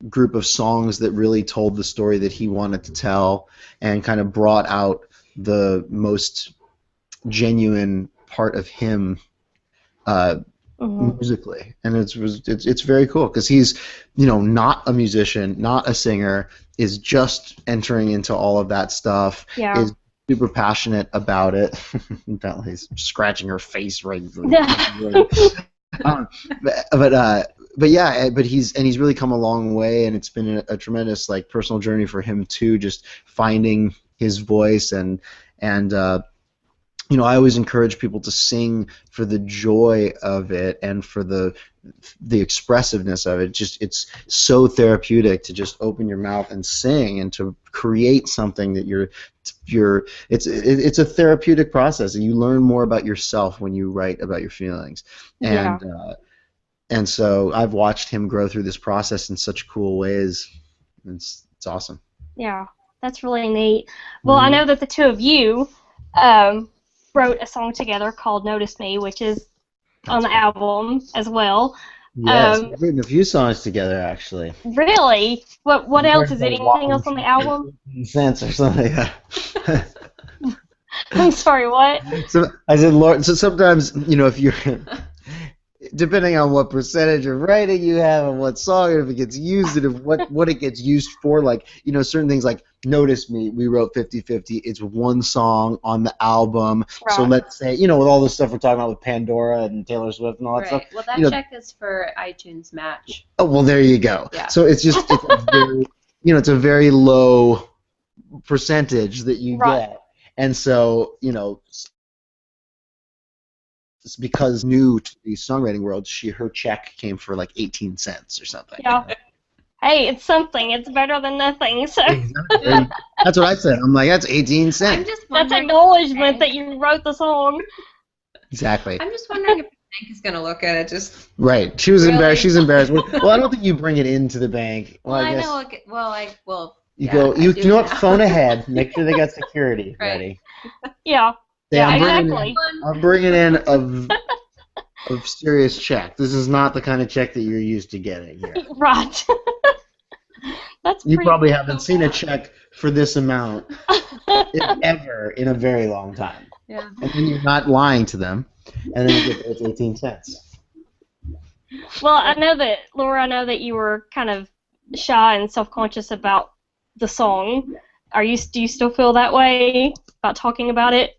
group of songs that really told the story that he wanted to tell, and kind of brought out the most genuine part of him, uh, Mhm. musically. And it's very cool because he's, not a musician, not a singer, is just entering into all of that stuff, Yeah. is super passionate about it. He's scratching her face right. um, but yeah, but he's really come a long way, and it's been a tremendous like personal journey for him too, just finding his voice. And I always encourage people to sing for the joy of it, and for the expressiveness of it. Just it's so therapeutic to just open your mouth and sing, and to create something that it's a therapeutic process, and you learn more about yourself when you write about your feelings. Yeah. And so I've watched him grow through this process in such cool ways. It's awesome. Yeah. That's really neat. Well, I Mhm. know that the two of you um, wrote a song together called "Notice Me," which is on That's the right. album as well. Yes, Um, we've written a few songs together actually. really? What We else learned is how it? to walk Anything on else on the trees album? for 18 cents or something. I'm sorry. What? So I said, Lord. So sometimes, if you're depending on what percentage of writing you have, and what song, and if it gets used, and if what it gets used for, like, certain things like Notice Me, we wrote 50/50. It's one song on the album. So Right. let's say, with all this stuff we're talking about with Pandora and Taylor Swift and all that stuff, Right. Well, that you know, check is for iTunes Match. oh, well, there you go. Yeah. So it's a very, it's a very low percentage that you Right. get. And so, it's because new to the songwriting world, her check came for like 18 cents or something. Yeah. Hey, it's something. It's better than nothing. So Exactly. That's what I said. I'm like, that's 18 I'm cents. just that's wondering. acknowledgement that you wrote the song. Exactly. I'm just wondering if the bank is gonna look at it. Just Right. She was Really? embarrassed. She's embarrassed. Well, I don't think you bring it into the bank. Well, well, I I guess know. Okay, well, you yeah, go. I You do know what? now. Phone ahead. Make sure they got security Right. ready. Yeah. Say, Yeah, I'm bringing exactly. in. I'm bringing in a serious check. This is not the kind of check that you're used to getting here. Right. That's You pretty probably cool. haven't seen a check for this amount, if ever, in a very long time. Yeah. And then you're not lying to them, and then you get it's 18 cents. Well, Laura, I know that you were kind of shy and self-conscious about the song. Do you still feel that way about talking about it?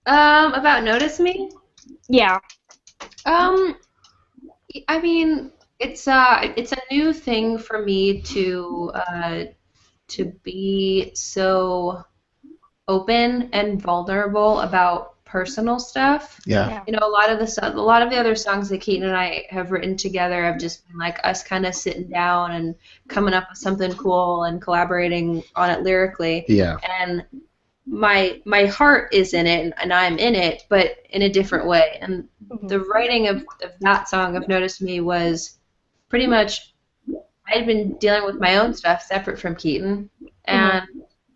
About Notice Me. Yeah. I mean, it's a new thing for me to be so open and vulnerable about personal stuff. Yeah. Yeah. You know, a lot of the other songs that Keaton and I have written together have just been like us kind of sitting down and coming up with something cool and collaborating on it lyrically. Yeah. And my heart is in it and I'm in it, but in a different way. And the writing of that song, I've noticed me, was pretty much I'd been dealing with my own stuff separate from Keaton, and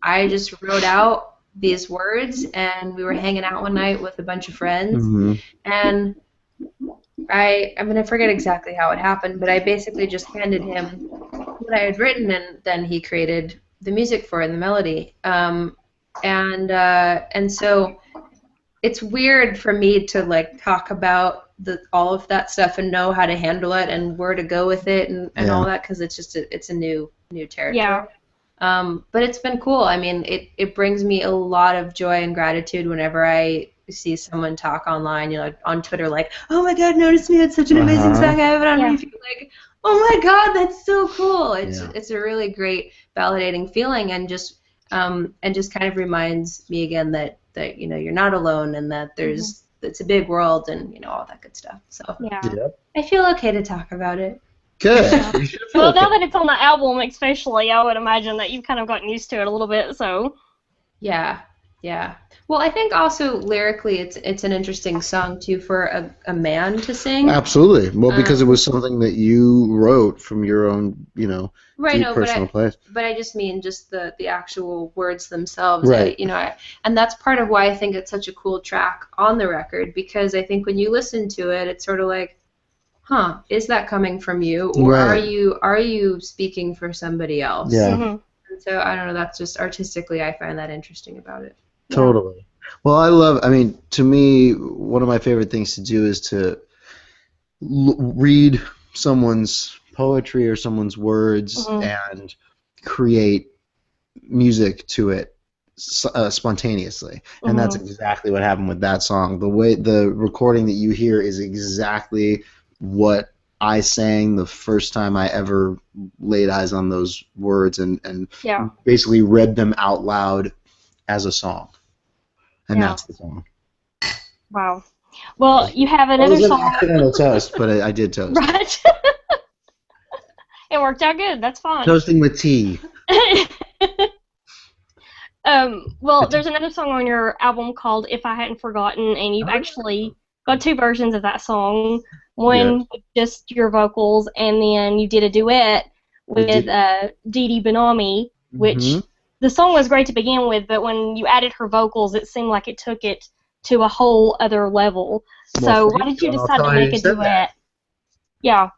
I just wrote out these words, and we were hanging out one night with a bunch of friends, and I mean, I forget exactly how it happened, but I basically just handed him what I had written, and then he created the music for it and the melody. And so it's weird for me to like talk about all of that stuff and know how to handle it and where to go with it and all that, because it's just it's a new territory. Yeah. But it's been cool. I mean, it brings me a lot of joy and gratitude whenever I see someone talk online, on Twitter, like, oh my God, notice me, it's such an amazing song, I have it on repeat. Like, oh my God, that's so cool. It's a really great validating feeling, and just kind of reminds me again that you're not alone, and that there's it's a big world, and all that good stuff. So I feel okay to talk about it. Good. Well, now that it's on the album, especially, I would imagine that you've kind of gotten used to it a little bit. So. Yeah. Well, I think also lyrically, it's an interesting song too for a man to sing. Absolutely. Well, because it was something that you wrote from your own, right, deep personal place. But I just mean just the actual words themselves. Right. And that's part of why I think it's such a cool track on the record, because I think when you listen to it, it's sort of like, is that coming from you, or are you speaking for somebody else? Yeah. And so I don't know. That's just artistically, I find that interesting about it. Totally. Well, to me, one of my favorite things to do is to read someone's poetry or someone's words and create music to it spontaneously. And that's exactly what happened with that song. The recording that you hear is exactly what I sang the first time I ever laid eyes on those words, and basically read them out loud as a song. And that's the song. Wow. Well, you have another song. It was an accidental toast, but I did toast. Right. It worked out good. That's fine. Toasting with tea. Well, there's another song on your album called If I Hadn't Forgotten, and you've actually got two versions of that song. One with just your vocals, and then you did a duet with Dee Dee Benami, which the song was great to begin with, but when you added her vocals, it seemed like it took it to a whole other level. So why did you decide to make a duet? Yeah.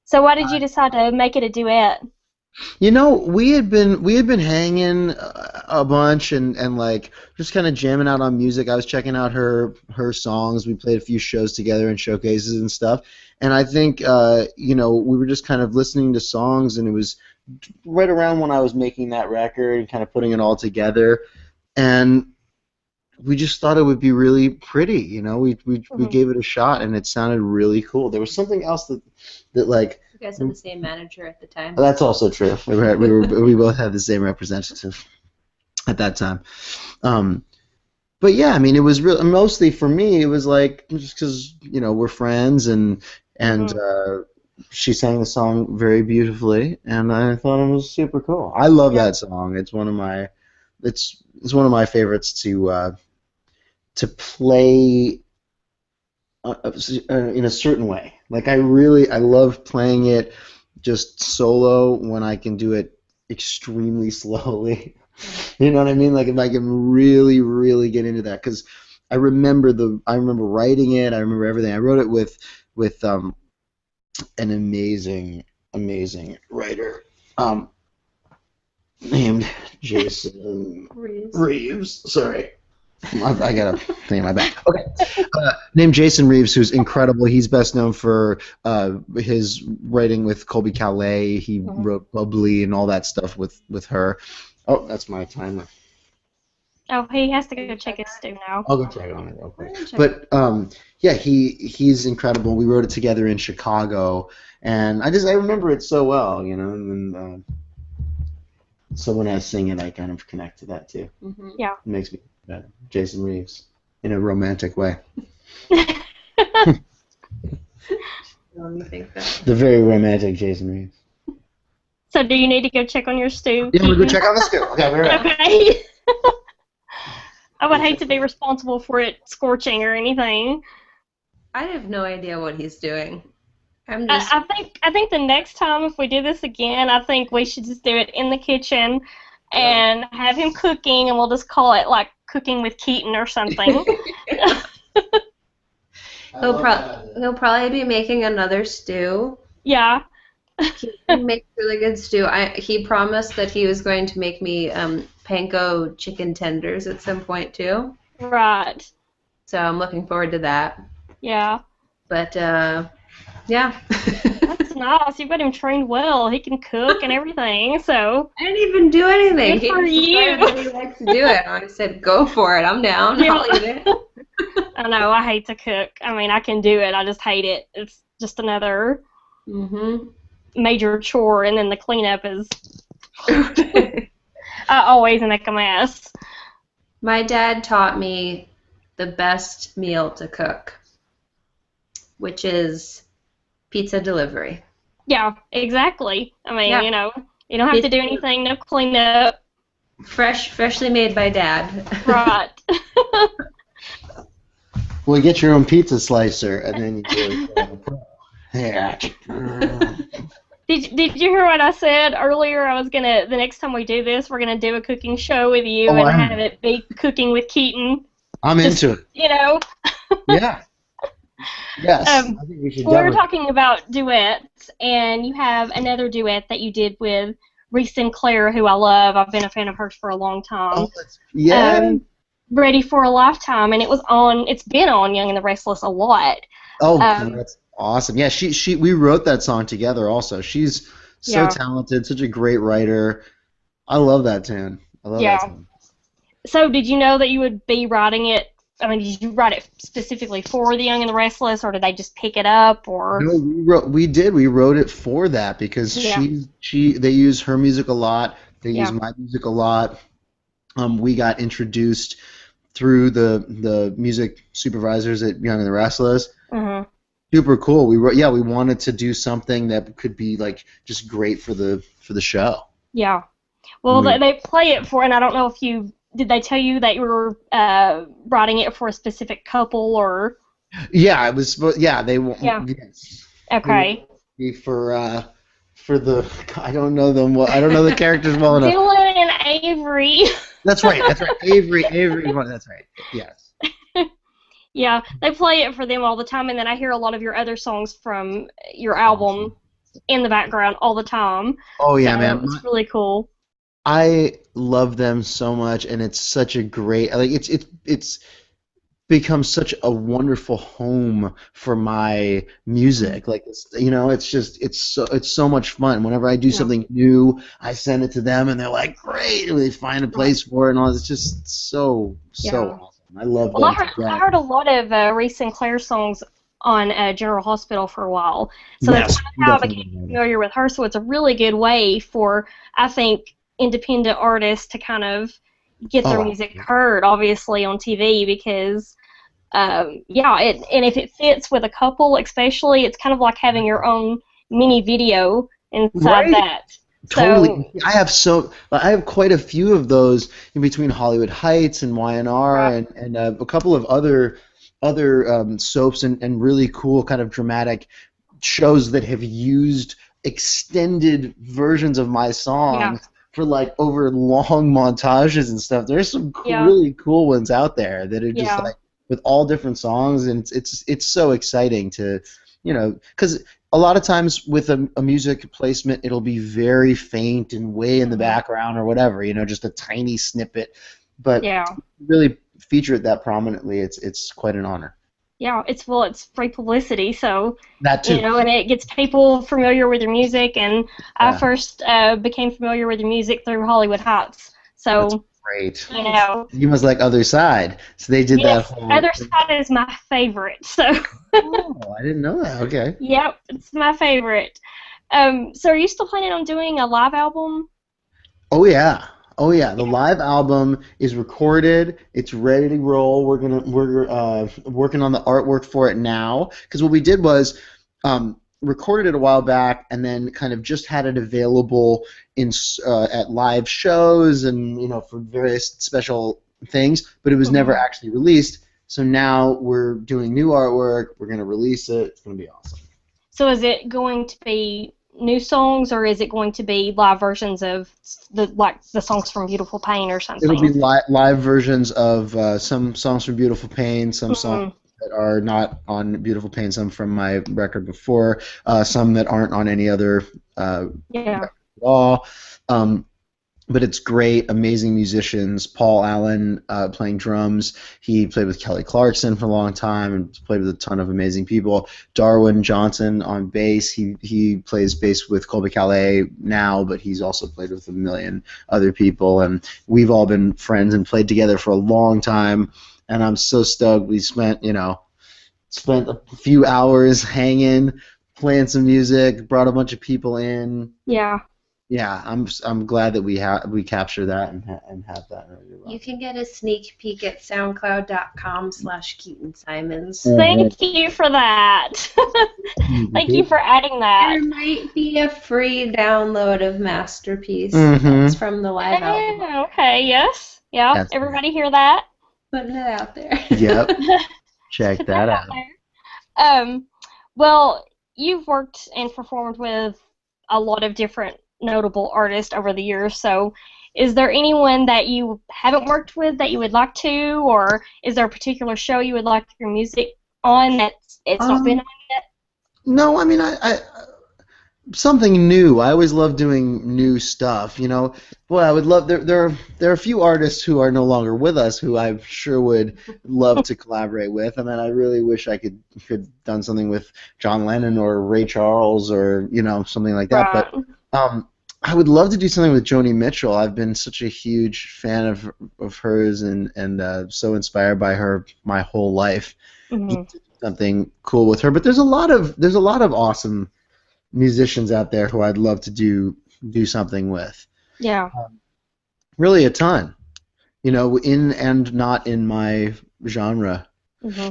So why did you decide to make it a duet? We had been hanging a bunch and like just kind of jamming out on music. I was checking out her songs. We played a few shows together and showcases and stuff. And I think we were just kind of listening to songs, and it was right around when I was making that record and kind of putting it all together. And we just thought it would be really pretty. We gave it a shot, and it sounded really cool. There was something else that like. You guys had the same manager at the time. That's also true. We both had the same representative at that time. But yeah, it was real. Mostly for me, it was like just because we're friends, and she sang the song very beautifully, and I thought it was super cool. I love that song. It's one of my favorites to play in a certain way. Like I love playing it just solo when I can do it extremely slowly. You know what I mean? Like if I can really, really get into that, because I remember writing it. I remember everything. I wrote it with an amazing writer named Jason Reeves. Sorry. I got a thing in my back. Okay. Named Jason Reeves, who's incredible. He's best known for his writing with Colby Calais. He wrote Bubbly and all that stuff with her. Oh, that's my timer. Oh, he has to go check his stew now. I'll go check on it real quick. But he's incredible. We wrote it together in Chicago, and I remember it so well, and so when I sing it, I kind of connect to that too. Yeah. It makes me better. Jason Reeves, in a romantic way. The very romantic Jason Reeves. So do you need to go check on your stew? Yeah, we'll go check on the stew. Okay, we're right. Okay. I would hate to be responsible for it scorching or anything. I have no idea what he's doing. I'm just. I think the next time if we do this again, I think we should just do it in the kitchen and have him cooking, and we'll just call it like cooking with Keaton or something. He'll probably be making another stew. Yeah. He makes really good stew. He promised that he was going to make me panko chicken tenders at some point too. Right. So I'm looking forward to that. Yeah. But yeah. That's nice. You've got him trained well. He can cook and everything. So I didn't even do anything. Good for He decided that he likes to do it. I said, "Go for it. I'm down. Yeah. I'll eat it." I know. I hate to cook. I mean, I can do it. I just hate it. It's just another major chore, and then the cleanup is always make a mess. My dad taught me the best meal to cook, which is pizza delivery. Yeah, exactly. I mean, Yeah. you know, you don't have to do anything, no cleanup. Freshly made by Dad. Right. Well, you get your own pizza slicer, and then you do yeah. Did you hear what I said earlier? I was gonna, the next time we do this, we're gonna do a cooking show with you and have it be cooking with Keaton. I'm into it. You know. Yeah. Yes. I think we should. We were talking about duets, and you have another duet that you did with Reese Sinclair, who I love. I've been a fan of hers for a long time. Yeah. Ready for a Lifetime, and it's been on Young and the Restless a lot. Oh, that's awesome. Yeah, we wrote that song together also. She's so talented, such a great writer. I love that tune. I love that tune. So did you know that you would be writing it? I mean, did you write it specifically for the Young and the Restless, or did they just pick it up? Or no, we did. We wrote it for that because they use her music a lot. They use my music a lot. We got introduced through the music supervisors at Young and the Restless. Super cool. We wanted to do something that could be like just great for the show. Yeah. Well, they play it for, and I don't know if did they tell you that you were writing it for a specific couple or? Yeah, it was. Yeah, they. Yeah. Yes. Okay. For the, I don't know them well. I don't know the characters well enough. Dylan and Avery. That's right. Avery. That's right. Yes. Yeah, they play it for them all the time, and then I hear a lot of your other songs from your album in the background all the time. Oh yeah, man. It's really cool. I love them so much, and it's such a great, like, it's become such a wonderful home for my music. Like, it's so much fun. Whenever I do something new, I send it to them, and they're like, great, and they find a place for it, and all. It's just so awesome. I love them. I heard a lot of Reese Sinclair songs on General Hospital for a while, so that's kind of how I became familiar with her. So it's a really good way for, I think, independent artists to kind of get their music heard, obviously, on TV, because and if it fits with a couple especially, it's kind of like having your own mini video inside that. Totally. So, I have quite a few of those in between Hollywood Heights and Y&R and a couple of other soaps and really cool kind of dramatic shows that have used extended versions of my songs for like over long montages and stuff. There's some really cool ones out there that are just like with all different songs, and it's so exciting to, because a lot of times with a music placement, it'll be very faint and way in the background or whatever, just a tiny snippet. But really feature it that prominently, it's quite an honor. Yeah, it's free publicity, so that too. And it gets people familiar with your music. And I first became familiar with your music through Hollywood Heights. So that's great. You must like Other Side, so they did that whole. Other Side is my favorite. So. Oh, I didn't know that. Okay. Yep, it's my favorite. So are you still planning on doing a live album? Oh yeah. The live album is recorded. It's ready to roll. We're working on the artwork for it now. Because what we did was recorded it a while back, and then kind of just had it available at live shows and for various special things, but it was never actually released. So now we're doing new artwork. We're going to release it. It's going to be awesome. So is it going to be new songs, or is it going to be live versions of the songs from Beautiful Pain or something? It'll be live versions of some songs from Beautiful Pain, some songs that are not on Beautiful Pain, some from my record before, some that aren't on any other record at all. But it's great, amazing musicians. Paul Allen playing drums. He played with Kelly Clarkson for a long time and played with a ton of amazing people. Darwin Johnson on bass. He plays bass with Colby Calais now, but he's also played with a million other people. And we've all been friends and played together for a long time. And I'm so stoked. We spent a few hours hanging, playing some music, brought a bunch of people in. Yeah. Yeah, I'm glad that we capture that and have that. You can get a sneak peek at soundcloud.com/Keaton Simons. Thank you for that. Thank you for adding that. There might be a free download of Masterpiece. It's from the live album. Okay, yes. Yeah, That's everybody hear that? Putting it out there. Yep. Check that out. Well, you've worked and performed with a lot of different notable artists over the years, so is there anyone that you haven't worked with that you would like to, or is there a particular show you would like your music on that it's not been on yet? No, I mean, I something new. I always love doing new stuff, you know. Boy, I would love, there are a few artists who are no longer with us who I sure would love to collaborate with. I mean, I really wish I could done something with John Lennon or Ray Charles or, you know, something like that. Right. But I would love to do something with Joni Mitchell. I've been such a huge fan of hers and so inspired by her my whole life. Something cool with her. But there's a lot of awesome musicians out there who I'd love to do something with. Yeah. Really a ton. You know, in and not in my genre.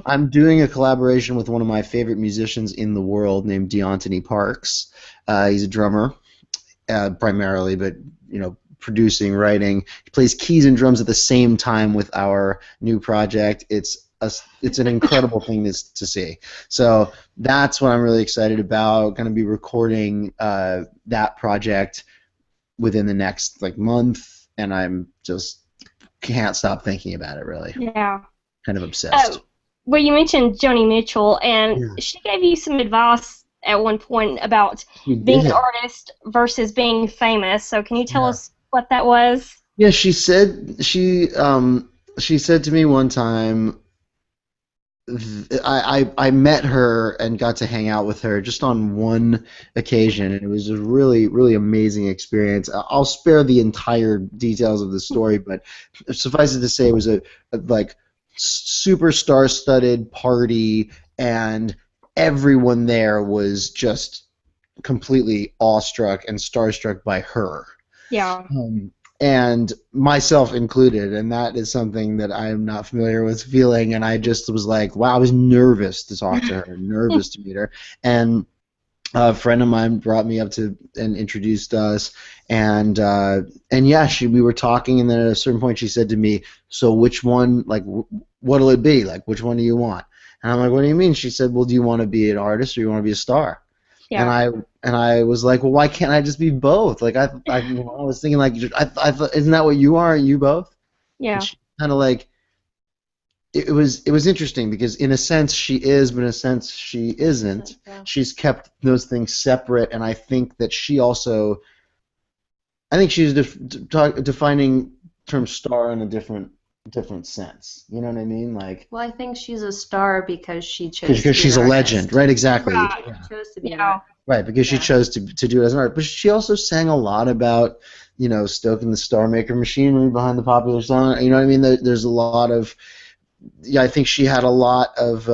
I'm doing a collaboration with one of my favorite musicians in the world named DeAntony Parks. He's a drummer. Primarily, but you know, producing, writing. He plays keys and drums at the same time with our new project. It's an incredible thing to see. So that's what I'm really excited about. Going to be recording that project within the next month, and I'm just can't stop thinking about it. Really. Yeah. Kind of obsessed. Well, you mentioned Joni Mitchell, and she gave you some advice at one point about being an artist versus being famous. So can you tell us what that was? Yeah, she said to me one time. I met her and got to hang out with her just on one occasion, and it was a really, really amazing experience. I'll spare the entire details of the story, but suffice it to say, it was a super star-studded party, and everyone there was just completely awestruck and starstruck by her. Yeah. And myself included, and that is something that I am not familiar with feeling, and I just was like, wow, I was nervous to talk to her, nervous to meet her, and a friend of mine brought me up to and introduced us, and yeah, we were talking, and then at a certain point she said to me, so which one, what'll it be, which one do you want? And I'm like, what do you mean? She said, well, do you want to be an artist or you want to be a star? Yeah. And I was like, well, why can't I just be both? I was thinking I thought, isn't that what you are? Are you both? Yeah. Kind of it was interesting because in a sense she is, but in a sense she isn't. Yeah. She's kept those things separate, and I think that she's defining term star in a different sense. You know what I mean? Well, I think she's a star because she chose. Because she's a legend, right? Exactly. Right. Yeah. She chose to be an artist. Right, because she chose to do it as an art. But she also sang a lot about, you know, stoking the Star Maker machinery behind the popular song. You know what I mean? There's a lot of. Yeah, I think she had a lot of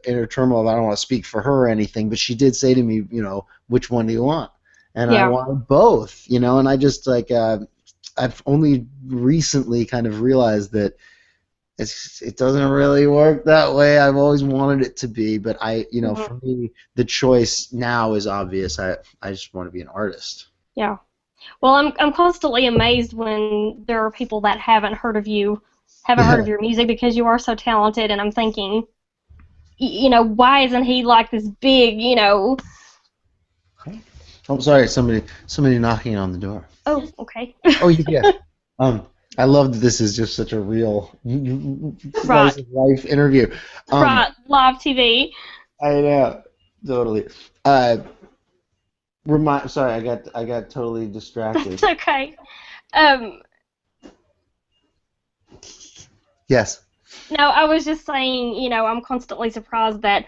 inner turmoil. I don't want to speak for her or anything, but she did say to me, you know, which one do you want? And I wanted both, you know, and I just I've only recently kind of realized that it doesn't really work that way. I've always wanted it to be, but for me, the choice now is obvious. I just want to be an artist. Yeah. Well, I'm constantly amazed when there are people that haven't heard of you haven't heard of your music because you are so talented, and I'm thinking, why isn't he like this big, I'm sorry, somebody knocking on the door. Oh, okay. Oh, yes. I love that this is just such a real Right. slice of life interview. Right, live TV. I know, totally. Sorry, I got totally distracted. It's okay. Yes. No, I was just saying, I'm constantly surprised that.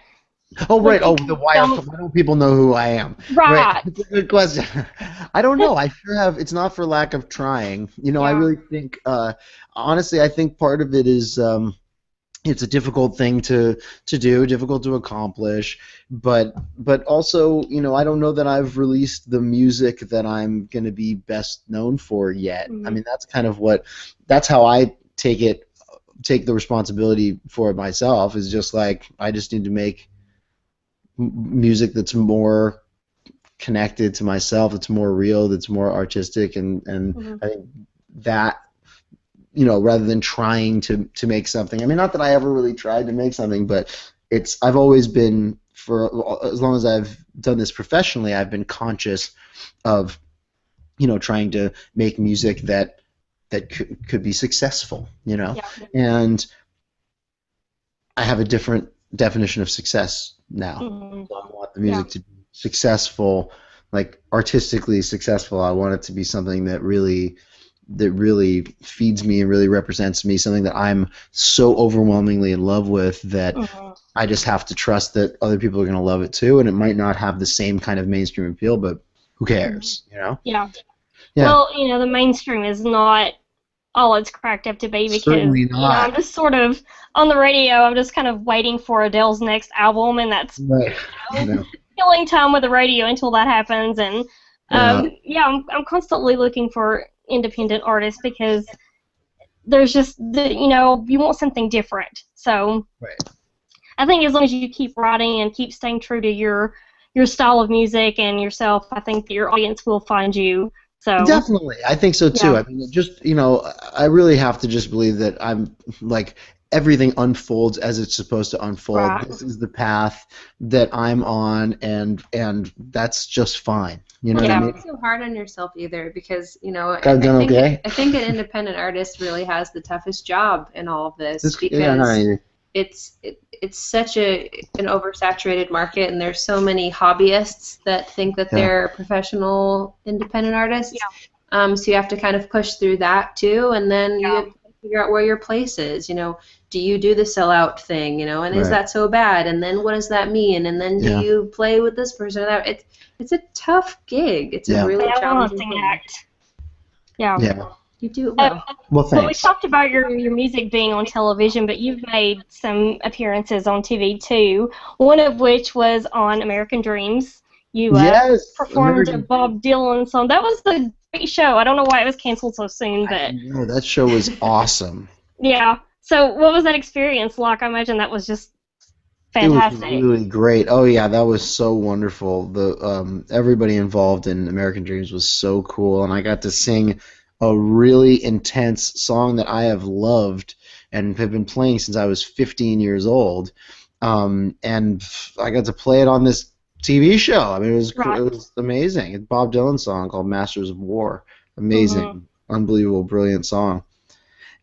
Oh, right. Oh, why don't people know who I am? Right. It's a good question. I don't know. I sure have. It's not for lack of trying. I really think, honestly, I think part of it is it's a difficult thing to do, difficult to accomplish, but also, I don't know that I've released the music that I'm going to be best known for yet. Mm-hmm. I mean, that's how I take the responsibility for it myself, is just like, I just need to make music that's more connected to myself, that's more real, that's more artistic, and Mm-hmm. I think that, rather than trying to make something. I mean, not that I ever really tried to make something, but I've always been, for as long as I've done this professionally, I've been conscious of, trying to make music that could be successful, Yeah. and I have a different definition of success now. Mm-hmm. So I want the music to be successful, like artistically successful. I want it to be something that really feeds me and really represents me, something that I'm so overwhelmingly in love with that Mm-hmm. I just have to trust that other people are going to love it too, and it might not have the same kind of mainstream appeal, but who cares, Yeah. Yeah. Well, the mainstream is not all it's cracked up to be, because Certainly not. I'm just sort of on the radio. I'm just kind of waiting for Adele's next album, and that's Right. killing time with the radio until that happens. And I'm constantly looking for independent artists, because there's just you want something different. So Right. I think as long as you keep writing and keep staying true to your style of music and yourself, I think your audience will find you. So Definitely, I think so too. Yeah. I mean, I really have to just believe that I'm like, everything unfolds as it's supposed to unfold. Right. This is the path that I'm on, and that's just fine. You know what I Don't mean? be so hard on yourself either, because Okay. I think an independent artist really has the toughest job in all of this, because Yeah, it's such an oversaturated market, and there's so many hobbyists that think that they're professional independent artists. Yeah. So you have to kind of push through that too, and then you have to figure out where your place is. Do you do the sellout thing? And is that so bad? And then what does that mean? And then do you play with this person or that? It's a tough gig. It's a really challenging thing. act. Yeah. You do it well. Well, Well, we thanks. talked about your music being on television, but you've made some appearances on TV too. One of which was on American Dreams. You Yes, performed a American- Bob Dylan song. That was a great show. I don't know why it was canceled so soon, but No, that show was awesome. yeah. So what was that experience like? I imagine that was just fantastic. It was really great. Oh yeah, that was so wonderful. The everybody involved in American Dreams was so cool, and I got to sing a really intense song that I have loved and have been playing since I was 15 years old. And I got to play it on this TV show. I mean, it was amazing. It's a Bob Dylan song called "Masters of War." Amazing, unbelievable, brilliant song.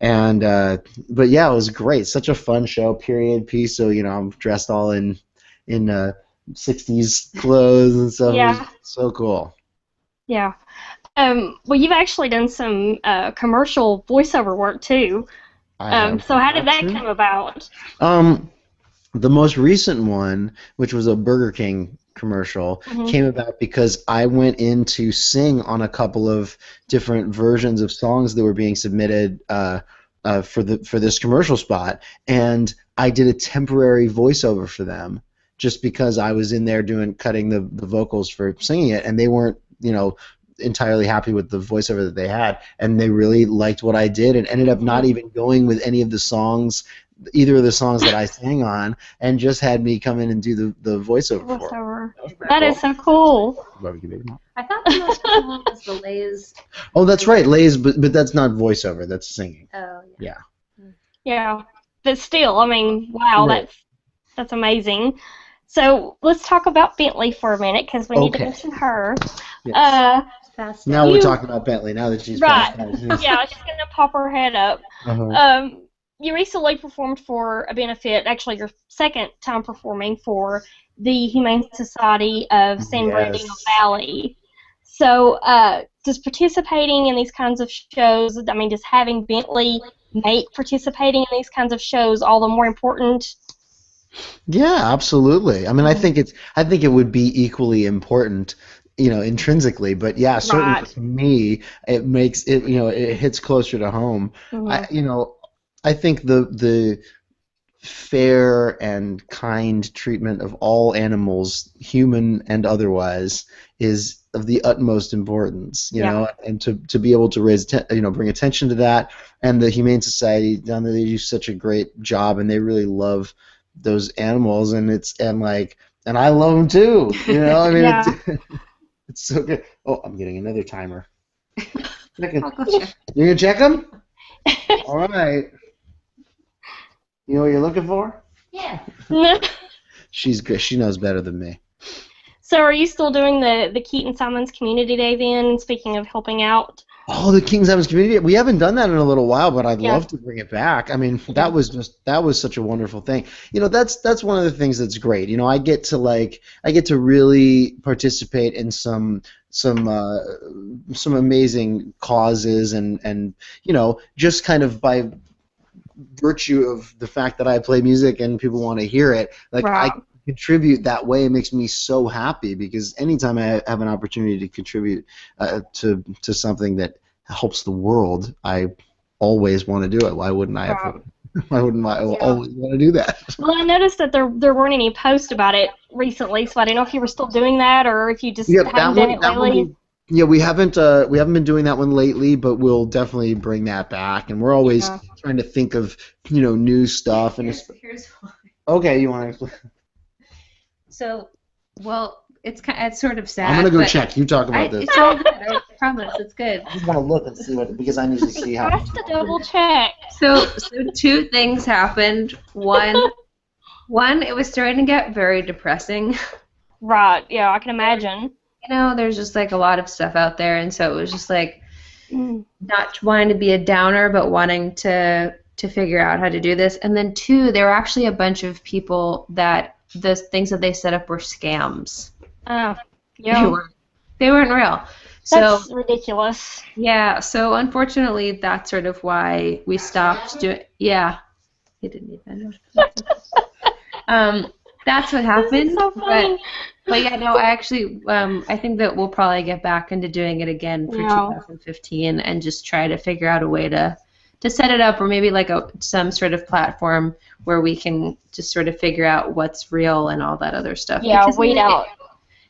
And but yeah, it was great. Such a fun show. Period piece. So I'm dressed all in 60s clothes and stuff. Yeah. It was so cool. Yeah. Well, you've actually done some commercial voiceover work too. So how did that come about? The most recent one, which was a Burger King commercial, came about because I went in to sing on a couple of different versions of songs that were being submitted for this commercial spot, and I did a temporary voiceover for them just because I was in there cutting the vocals for singing it, and they weren't entirely happy with the voiceover that they had, and they really liked what I did, and ended up not even going with any of the songs, either of the songs that I sang on, and just had me come in and do the voiceover for it. That is so cool. I thought the most cool one was the Lay's. Oh, that's right, Lay's, but that's not voiceover, that's singing. Oh, yeah. Yeah. Yeah. But still, I mean, wow, Right. that's amazing. So let's talk about Bentley for a minute because we need to Okay. mention her. Yes. Uh, Passed Now out. we're you talking about Bentley. Now that she's right? passed out. Yeah, she's gonna pop her head up. Uh-huh. Um, you recently performed for a benefit. Actually, your second time performing for the Humane Society of San Bernardino Yes. Valley. So, does participating in these kinds of shows, I mean, does having Bentley make participating in these kinds of shows all the more important? Yeah, absolutely. I mean, Mhm. I think it would be equally important, intrinsically, but yeah, certainly Right. to me, it makes it, it hits closer to home. Hmm. I think the fair and kind treatment of all animals, human and otherwise, is of the utmost importance, Yeah. and to be able to bring attention to that. And the Humane Society down there, they do such a great job, and they really love those animals, and I love them too. I mean, Yeah. it's so good. Oh, I'm getting another timer. I'll go check. You're gonna check them? All right. You know what you're looking for? Yeah. She's good. She knows better than me. So, are you still doing the Keaton Simons Community Day then? Speaking of helping out. Oh, the King's Islands community. We haven't done that in a little while, but I'd Yeah. love to bring it back. I mean, Yeah. that was such a wonderful thing. That's one of the things that's great. I get to really participate in some amazing causes and just kind of by virtue of the fact that I play music and people want to hear it, like I Right. contribute that way. It makes me so happy because anytime I have an opportunity to contribute to something that helps the world, I always want to do it. Why wouldn't I have? Right. Why wouldn't I Yeah. always want to do that? Well, I noticed that there weren't any posts about it recently, so I didn't know if you were still doing that or if you just Yep, hadn't done it that one lately. yeah, we haven't been doing that one lately, but we'll definitely bring that back. And we're always Yeah. trying to think of, new stuff and Here's why. okay, you want to So, well, it's sort of sad. I'm gonna go but check. You talk about this. It's all good. I promise. It's good. I just want to look and see because I need to see how. Has to double check. So two things happened. One, it was starting to get very depressing. Right. Yeah, I can imagine. There's just like a lot of stuff out there, and so it was just like Mm. not wanting to be a downer, but wanting to figure out how to do this. And then two, there were actually a bunch of people that the things that they set up were scams. Oh, They yeah. weren't real. So That's ridiculous. yeah, so unfortunately, that's sort of why we stopped doing. Yeah, he didn't need that notification. That's what This happened. is so funny. But yeah, no, I actually, I think that we'll probably get back into doing it again for Yeah. 2015 and just try to figure out a way to set it up, or maybe like some sort of platform where we can just sort of figure out what's real and all that other stuff. Yeah, Because, weed out.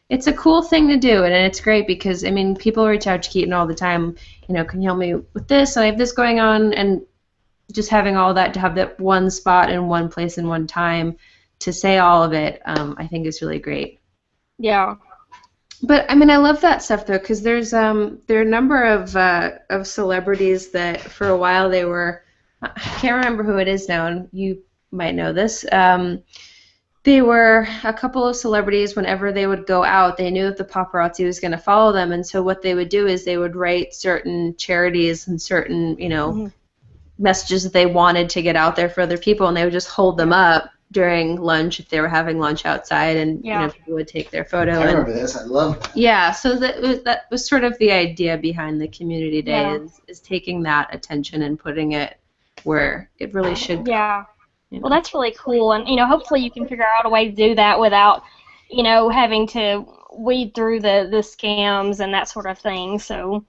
it's a cool thing to do, and it's great because, I mean, people reach out to Keaton all the time, can you help me with this? I have this going on, and just having all that, to have that one spot in one place in one time to say all of it, I think is really great. Yeah. But I mean, I love that stuff though, because there are a number of celebrities that for a while they were, I can't remember who it is now, and you might know this. They were a couple of celebrities. Whenever they would go out, they knew that the paparazzi was going to follow them, and so what they would do is they would write certain charities and certain Mhm. messages that they wanted to get out there for other people, and they would just hold them up during lunch if they were having lunch outside, and Yeah. people would take their photo. I remember this. I love that. Yeah, so that was sort of the idea behind the community day, Yeah. is taking that attention and putting it where it really should go. Yeah. you know. Well, that's really cool, and hopefully you can figure out a way to do that without, having to weed through the scams and that sort of thing. So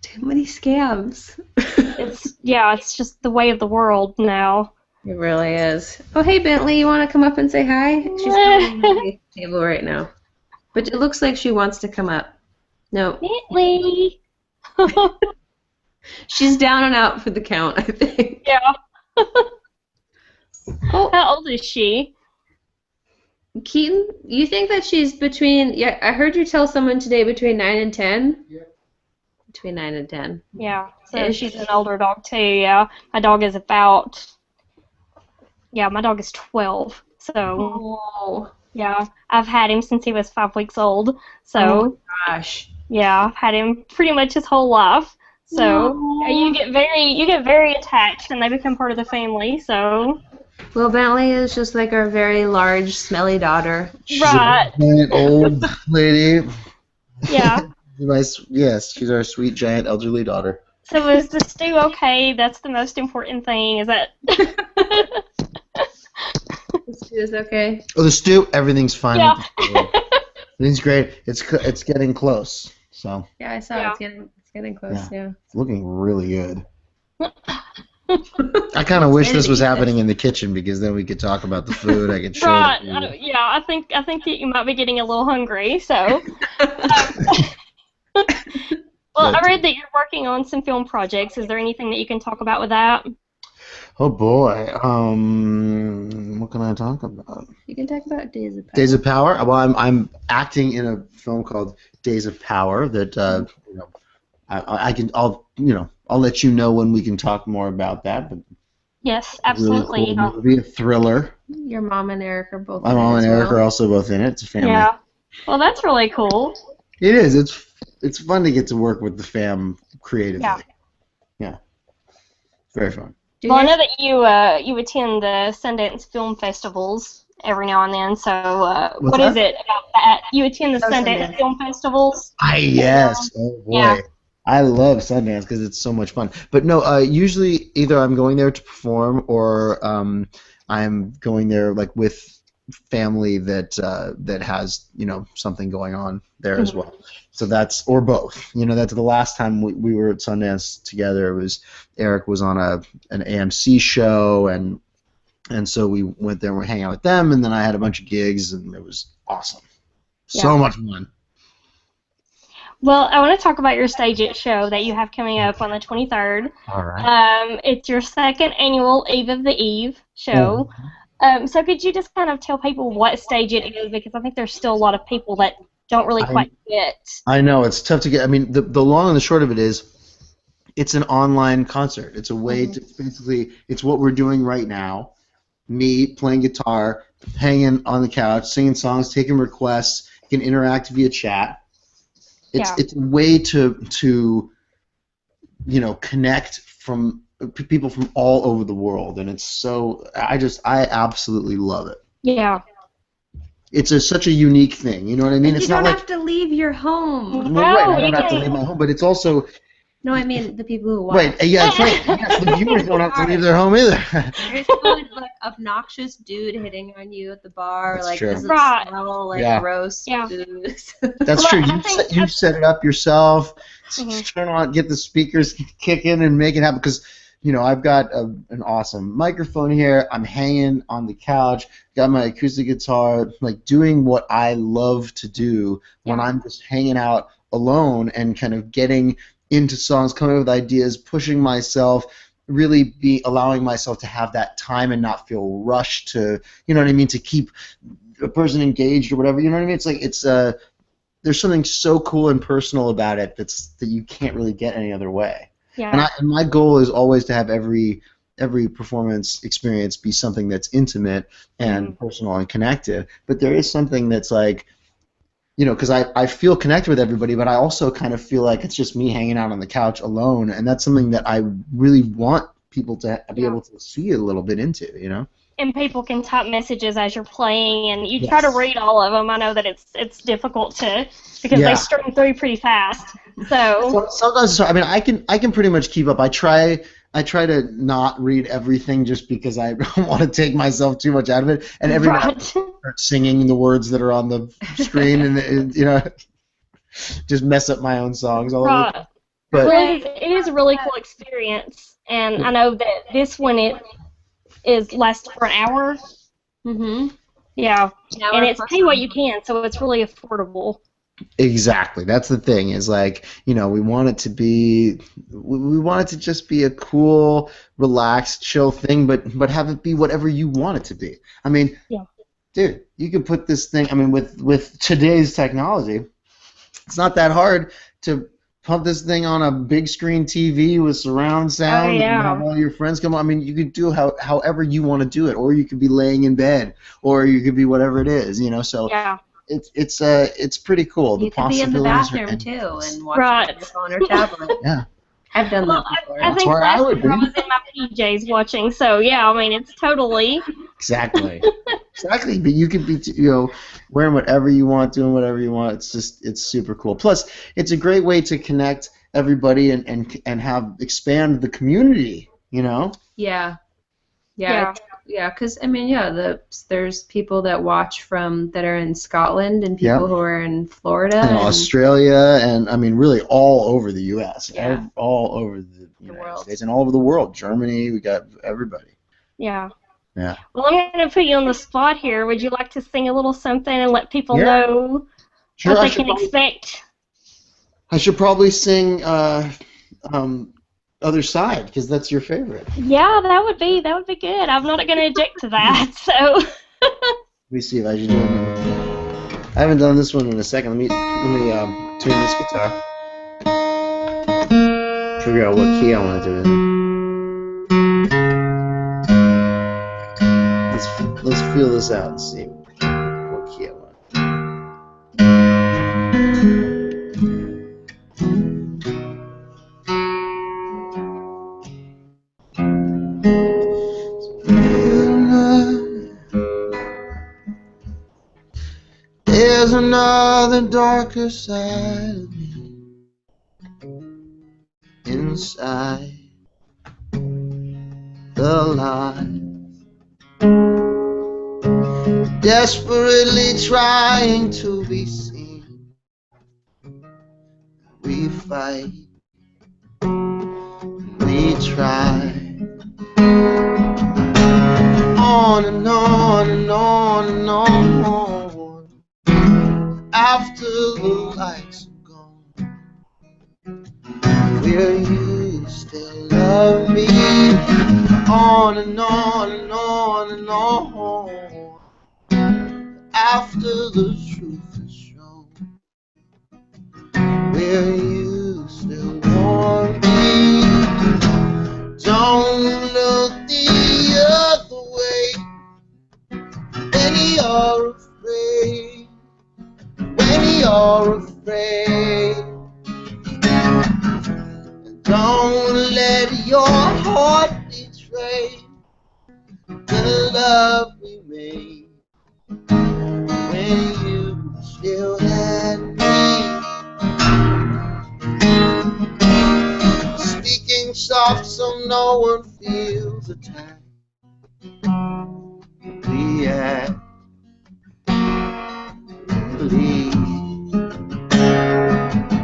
Too many scams. it's just the way of the world now. It really is. Oh, hey, Bentley, you want to come up and say hi? She's on the table right now. But it looks like she wants to come up. No, Bentley. she's down and out for the count, I think. Yeah. Oh, How old is she? Keaton, you think that she's between, I heard you tell someone today between 9 and 10? Yep. between 9 and 10. Yeah, so she's an older dog too. Yeah, my dog is about. Yeah, my dog is 12. So Oh. yeah, I've had him since he was 5 weeks old. So Oh my gosh. yeah, I've had him pretty much his whole life. So No. you get very attached, and they become part of the family. So Well, Bentley is just like our very large, smelly daughter. right, Giant old lady. yeah. Nice. Yes, she's our sweet giant elderly daughter. So is the stew okay? That's the most important thing. Is that? The stew is okay. Oh, the stew, everything's fine. Yeah. With the stew. Everything's great. It's getting close. So Yeah, I saw it's getting close. Yeah. it's looking really good. I kind of wish this was happening in the kitchen because then we could talk about the food. I could show Right. you. Yeah, I think that you might be getting a little hungry. So. Well, I read that you're working on some film projects. Is there anything that you can talk about with that? Oh boy. What can I talk about? You can talk about Days of Power. Days of Power. Well, I'm acting in a film called Days of Power that I'll let you know when we can talk more about that. But Yes, absolutely. really cool movie, a thriller. Your mom and Eric are both. My mom and Eric are also both in it. It's a family. Yeah. Well, that's really cool. It is. It's fun to get to work with the fam creatively. Yeah. Very fun. Well, I know that you attend the Sundance Film Festivals every now and then. So what is it about that? You attend the Sundance Film Festivals? Yes. Oh boy. Yeah. I love Sundance because it's so much fun. But no, usually either I'm going there to perform or I'm going there like with family that has something going on there as well. So that's or both. That's the last time we were at Sundance together. It was Eric was on an AMC show and so we went there and we hang out with them and then I had a bunch of gigs and it was awesome. So much fun. Well, I want to talk about your Stage It show that you have coming up on the 23rd. All right. It's your second annual Eve of the Eve show. So could you just kind of tell people what Stage It is? Because I think there's still a lot of people that don't really quite get. I know, it's tough to get. I mean, the long and the short of it is it's an online concert. It's a way to basically, it's what we're doing right now. Me playing guitar, hanging on the couch, singing songs, taking requests, you can interact via chat. It's a way to connect from people from all over the world, and it's so I absolutely love it. Yeah. It's such a unique thing, you know what I mean? You don't have to leave your home. No, right, I don't have to leave my home, but it's also No, I mean the people who watch. right. Yeah, that's right. Yes, the viewers don't have to leave their home either. There's no obnoxious dude hitting on you at the bar. That's like true. does it smell gross Yeah. booze? That's true. You set it up yourself. Mhm. Turn on, get the speakers kicking, and make it happen. Because I've got an awesome microphone here. I'm hanging on the couch. Got my acoustic guitar, like doing what I love to do when I'm just hanging out alone and kind of getting into songs, coming up with ideas, pushing myself. Really be allowing myself to have that time and not feel rushed to, to keep a person engaged or whatever. You know what I mean? It's like there's something so cool and personal about it that you can't really get any other way. Yeah. And my goal is always to have every performance experience be something that's intimate and personal and connected. But there is something that's like, because I feel connected with everybody, but I also kind of feel like it's just me hanging out on the couch alone, and that's something that I really want people to be able to see a little bit into, And people can type messages as you're playing, and you try to read all of them. I know that it's difficult to because they stream through pretty fast. So sometimes, I mean, I can pretty much keep up. I try to not read everything just because I don't want to take myself too much out of it. And every time I start singing the words that are on the screen, and just mess up my own songs all over. But it is a really cool experience, and I know that this one is lasts for an hour. Yeah, and it's pay what you can, so it's really affordable. Exactly. That's the thing. Is like, we want it to be, we want it to just be a cool, relaxed, chill thing, but have it be whatever you want it to be. I mean, dude, you can put this thing. I mean, with today's technology, it's not that hard to pump this thing on a big screen TV with surround sound and have all your friends come on. I mean, you could do however you want to do it, or you could be laying in bed, or you could be whatever it is, you know. So it's pretty cool. You could be in the bathroom too and watch it on your phone or tablet. Yeah. I've done that before. I think I would be. I was in my PJs watching, so yeah, I mean, it's totally. Exactly. Exactly. But you could be, wearing whatever you want, doing whatever you want. It's super cool. Plus, it's a great way to connect everybody and have expand the community, you know? Yeah. Yeah, because I mean, there's people that watch that are in Scotland and people who are in Florida and Australia, and I mean, really all over the U.S. Yeah. All over the United States and all over the world. Germany, we got everybody. Yeah. Yeah. Well, I'm going to put you on the spot here. Would you like to sing a little something and let people know what they can expect? I should probably sing Other Side, because that's your favorite. Yeah, that would be good. I'm not going to object to that. So. Let me see if I should do it. I haven't done this one in a second. Let me tune this guitar. Figure out what key I want to do it in. Let's feel this out and see what key I want. There's another darker side of me inside the line, desperately trying to be seen. We fight, we try, on and on and on and on, after the lights are gone. Will you still love me? On and on and on and on, after the truth is shown. Will you still want me? Don't look the other way when you're afraid, when you're afraid. Don't let your heart betray the love we made when you still had me. Speaking soft so no one feels attacked. We act, believe,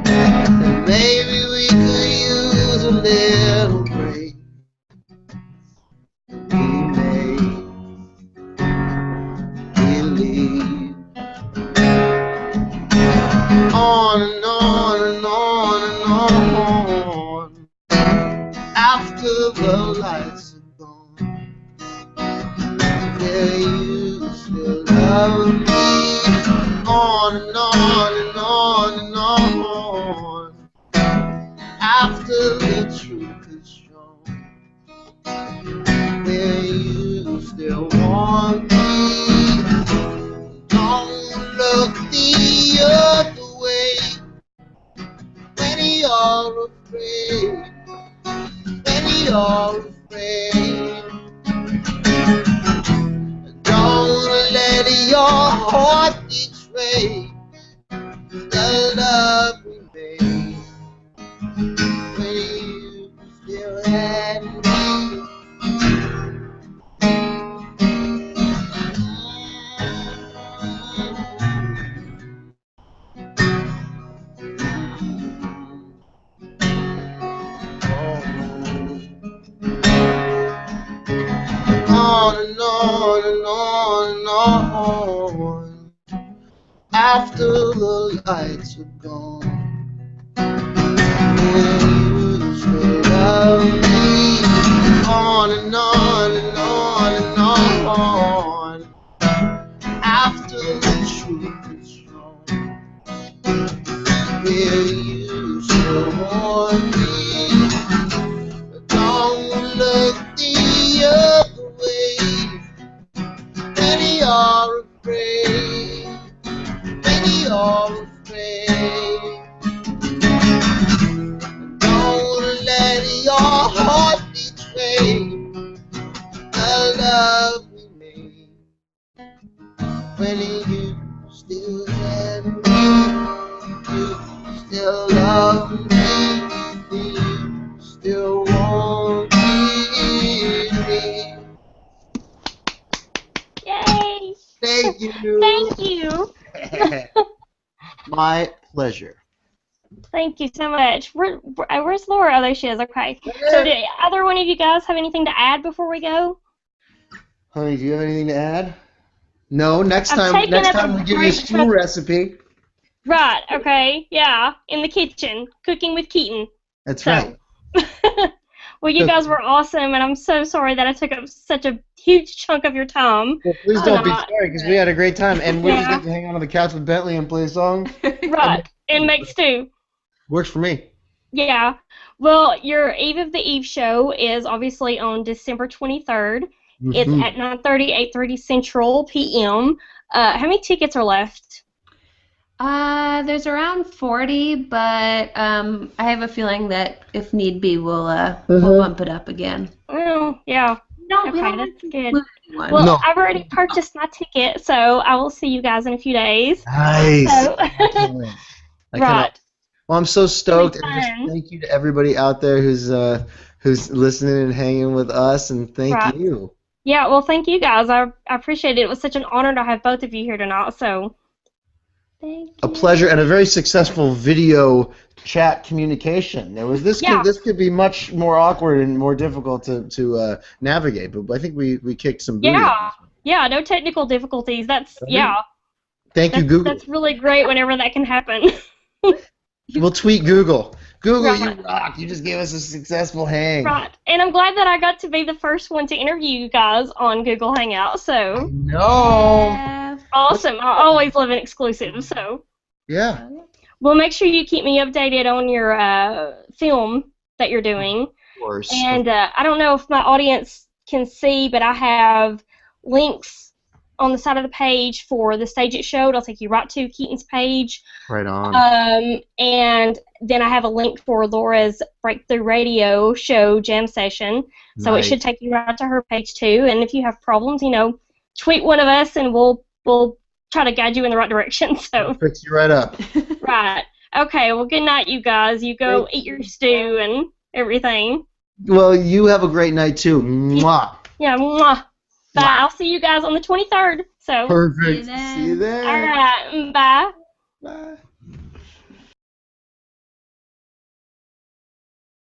and maybe we could use a little break. We may believe. On and on and on and on, after the lights are gone. Will you still love me? On and on and on and on, after the truth is shown. Will you still want me? Don't look the other way when you're afraid, when you're afraid. Don't let your heart betray the love we made when you still had me. On and on and on and on, after the lights are gone. Will you still love me? On and on and on and on, after the truth is shown. Will you still warn me. Don't look the other way. Many are afraid. Many are afraid. Don't let your heart betray the love we made. When you still have me, you still love me, you still want me. Yay! Thank you. Thank you. My pleasure. Thank you so much. Where's Laura? Oh, there she is. Okay. So, did either one of you guys have anything to add before we go? Honey, do you have anything to add? No. Next I've time taken up a we give you a break stew from- recipe. Right. Okay. Yeah. In the kitchen, cooking with Keaton. That's So. right. Well, you guys were awesome, and I'm so sorry that I took up such a huge chunk of your time. Well, please don't be sorry, because we had a great time, and we just Yeah. got to hang out on the couch with Bentley and play a song. Right. And make stew. Works for me. Yeah. Well, your Eve of the Eve show is obviously on December 23rd. It's at 9:30, 8:30 Central p.m. How many tickets are left? There's around 40, but I have a feeling that if need be, we'll bump it up again. Oh, yeah. No, Okay, we don't that's good. include anyone. Well, No. I've already purchased my ticket, so I will see you guys in a few days. Nice. So, I can't wait. I cannot- right. Well, I'm so stoked, and just fun. thank you to everybody out there who's listening and hanging with us, and thank Right. you. Yeah, well, thank you guys. I appreciate it. It was such an honor to have both of you here tonight, so thank you. A pleasure, and a very successful video chat communication. There was this. Yeah. This could be much more awkward and more difficult to navigate, but I think we kicked some booty. Yeah. Yeah, no technical difficulties. That's, yeah. Thank you, Google. That's really great whenever that can happen. We'll tweet Google. Google, Right. you rock. You just gave us a successful hang. Right. And I'm glad that I got to be the first one to interview you guys on Google Hangout, so No. awesome. I always love an exclusive, so Yeah. well, make sure you keep me updated on your film that you're doing. Of course. And I don't know if my audience can see, but I have links on the side of the page for the Stage It Show. It'll take you right to Keaton's page. Right on. And then I have a link for Laura's Breakthrough Radio show jam session. So Nice. it should take you right to her page too. And if you have problems, tweet one of us and we'll try to guide you in the right direction. So Fix you right up. right. Okay, well good night you guys. You go eat your stew and everything. Well, you have a great night too. Mwah. Yeah, mwah. Bye. I'll see you guys on the 23rd. So Perfect. See you then. See you there. all right, bye. Bye.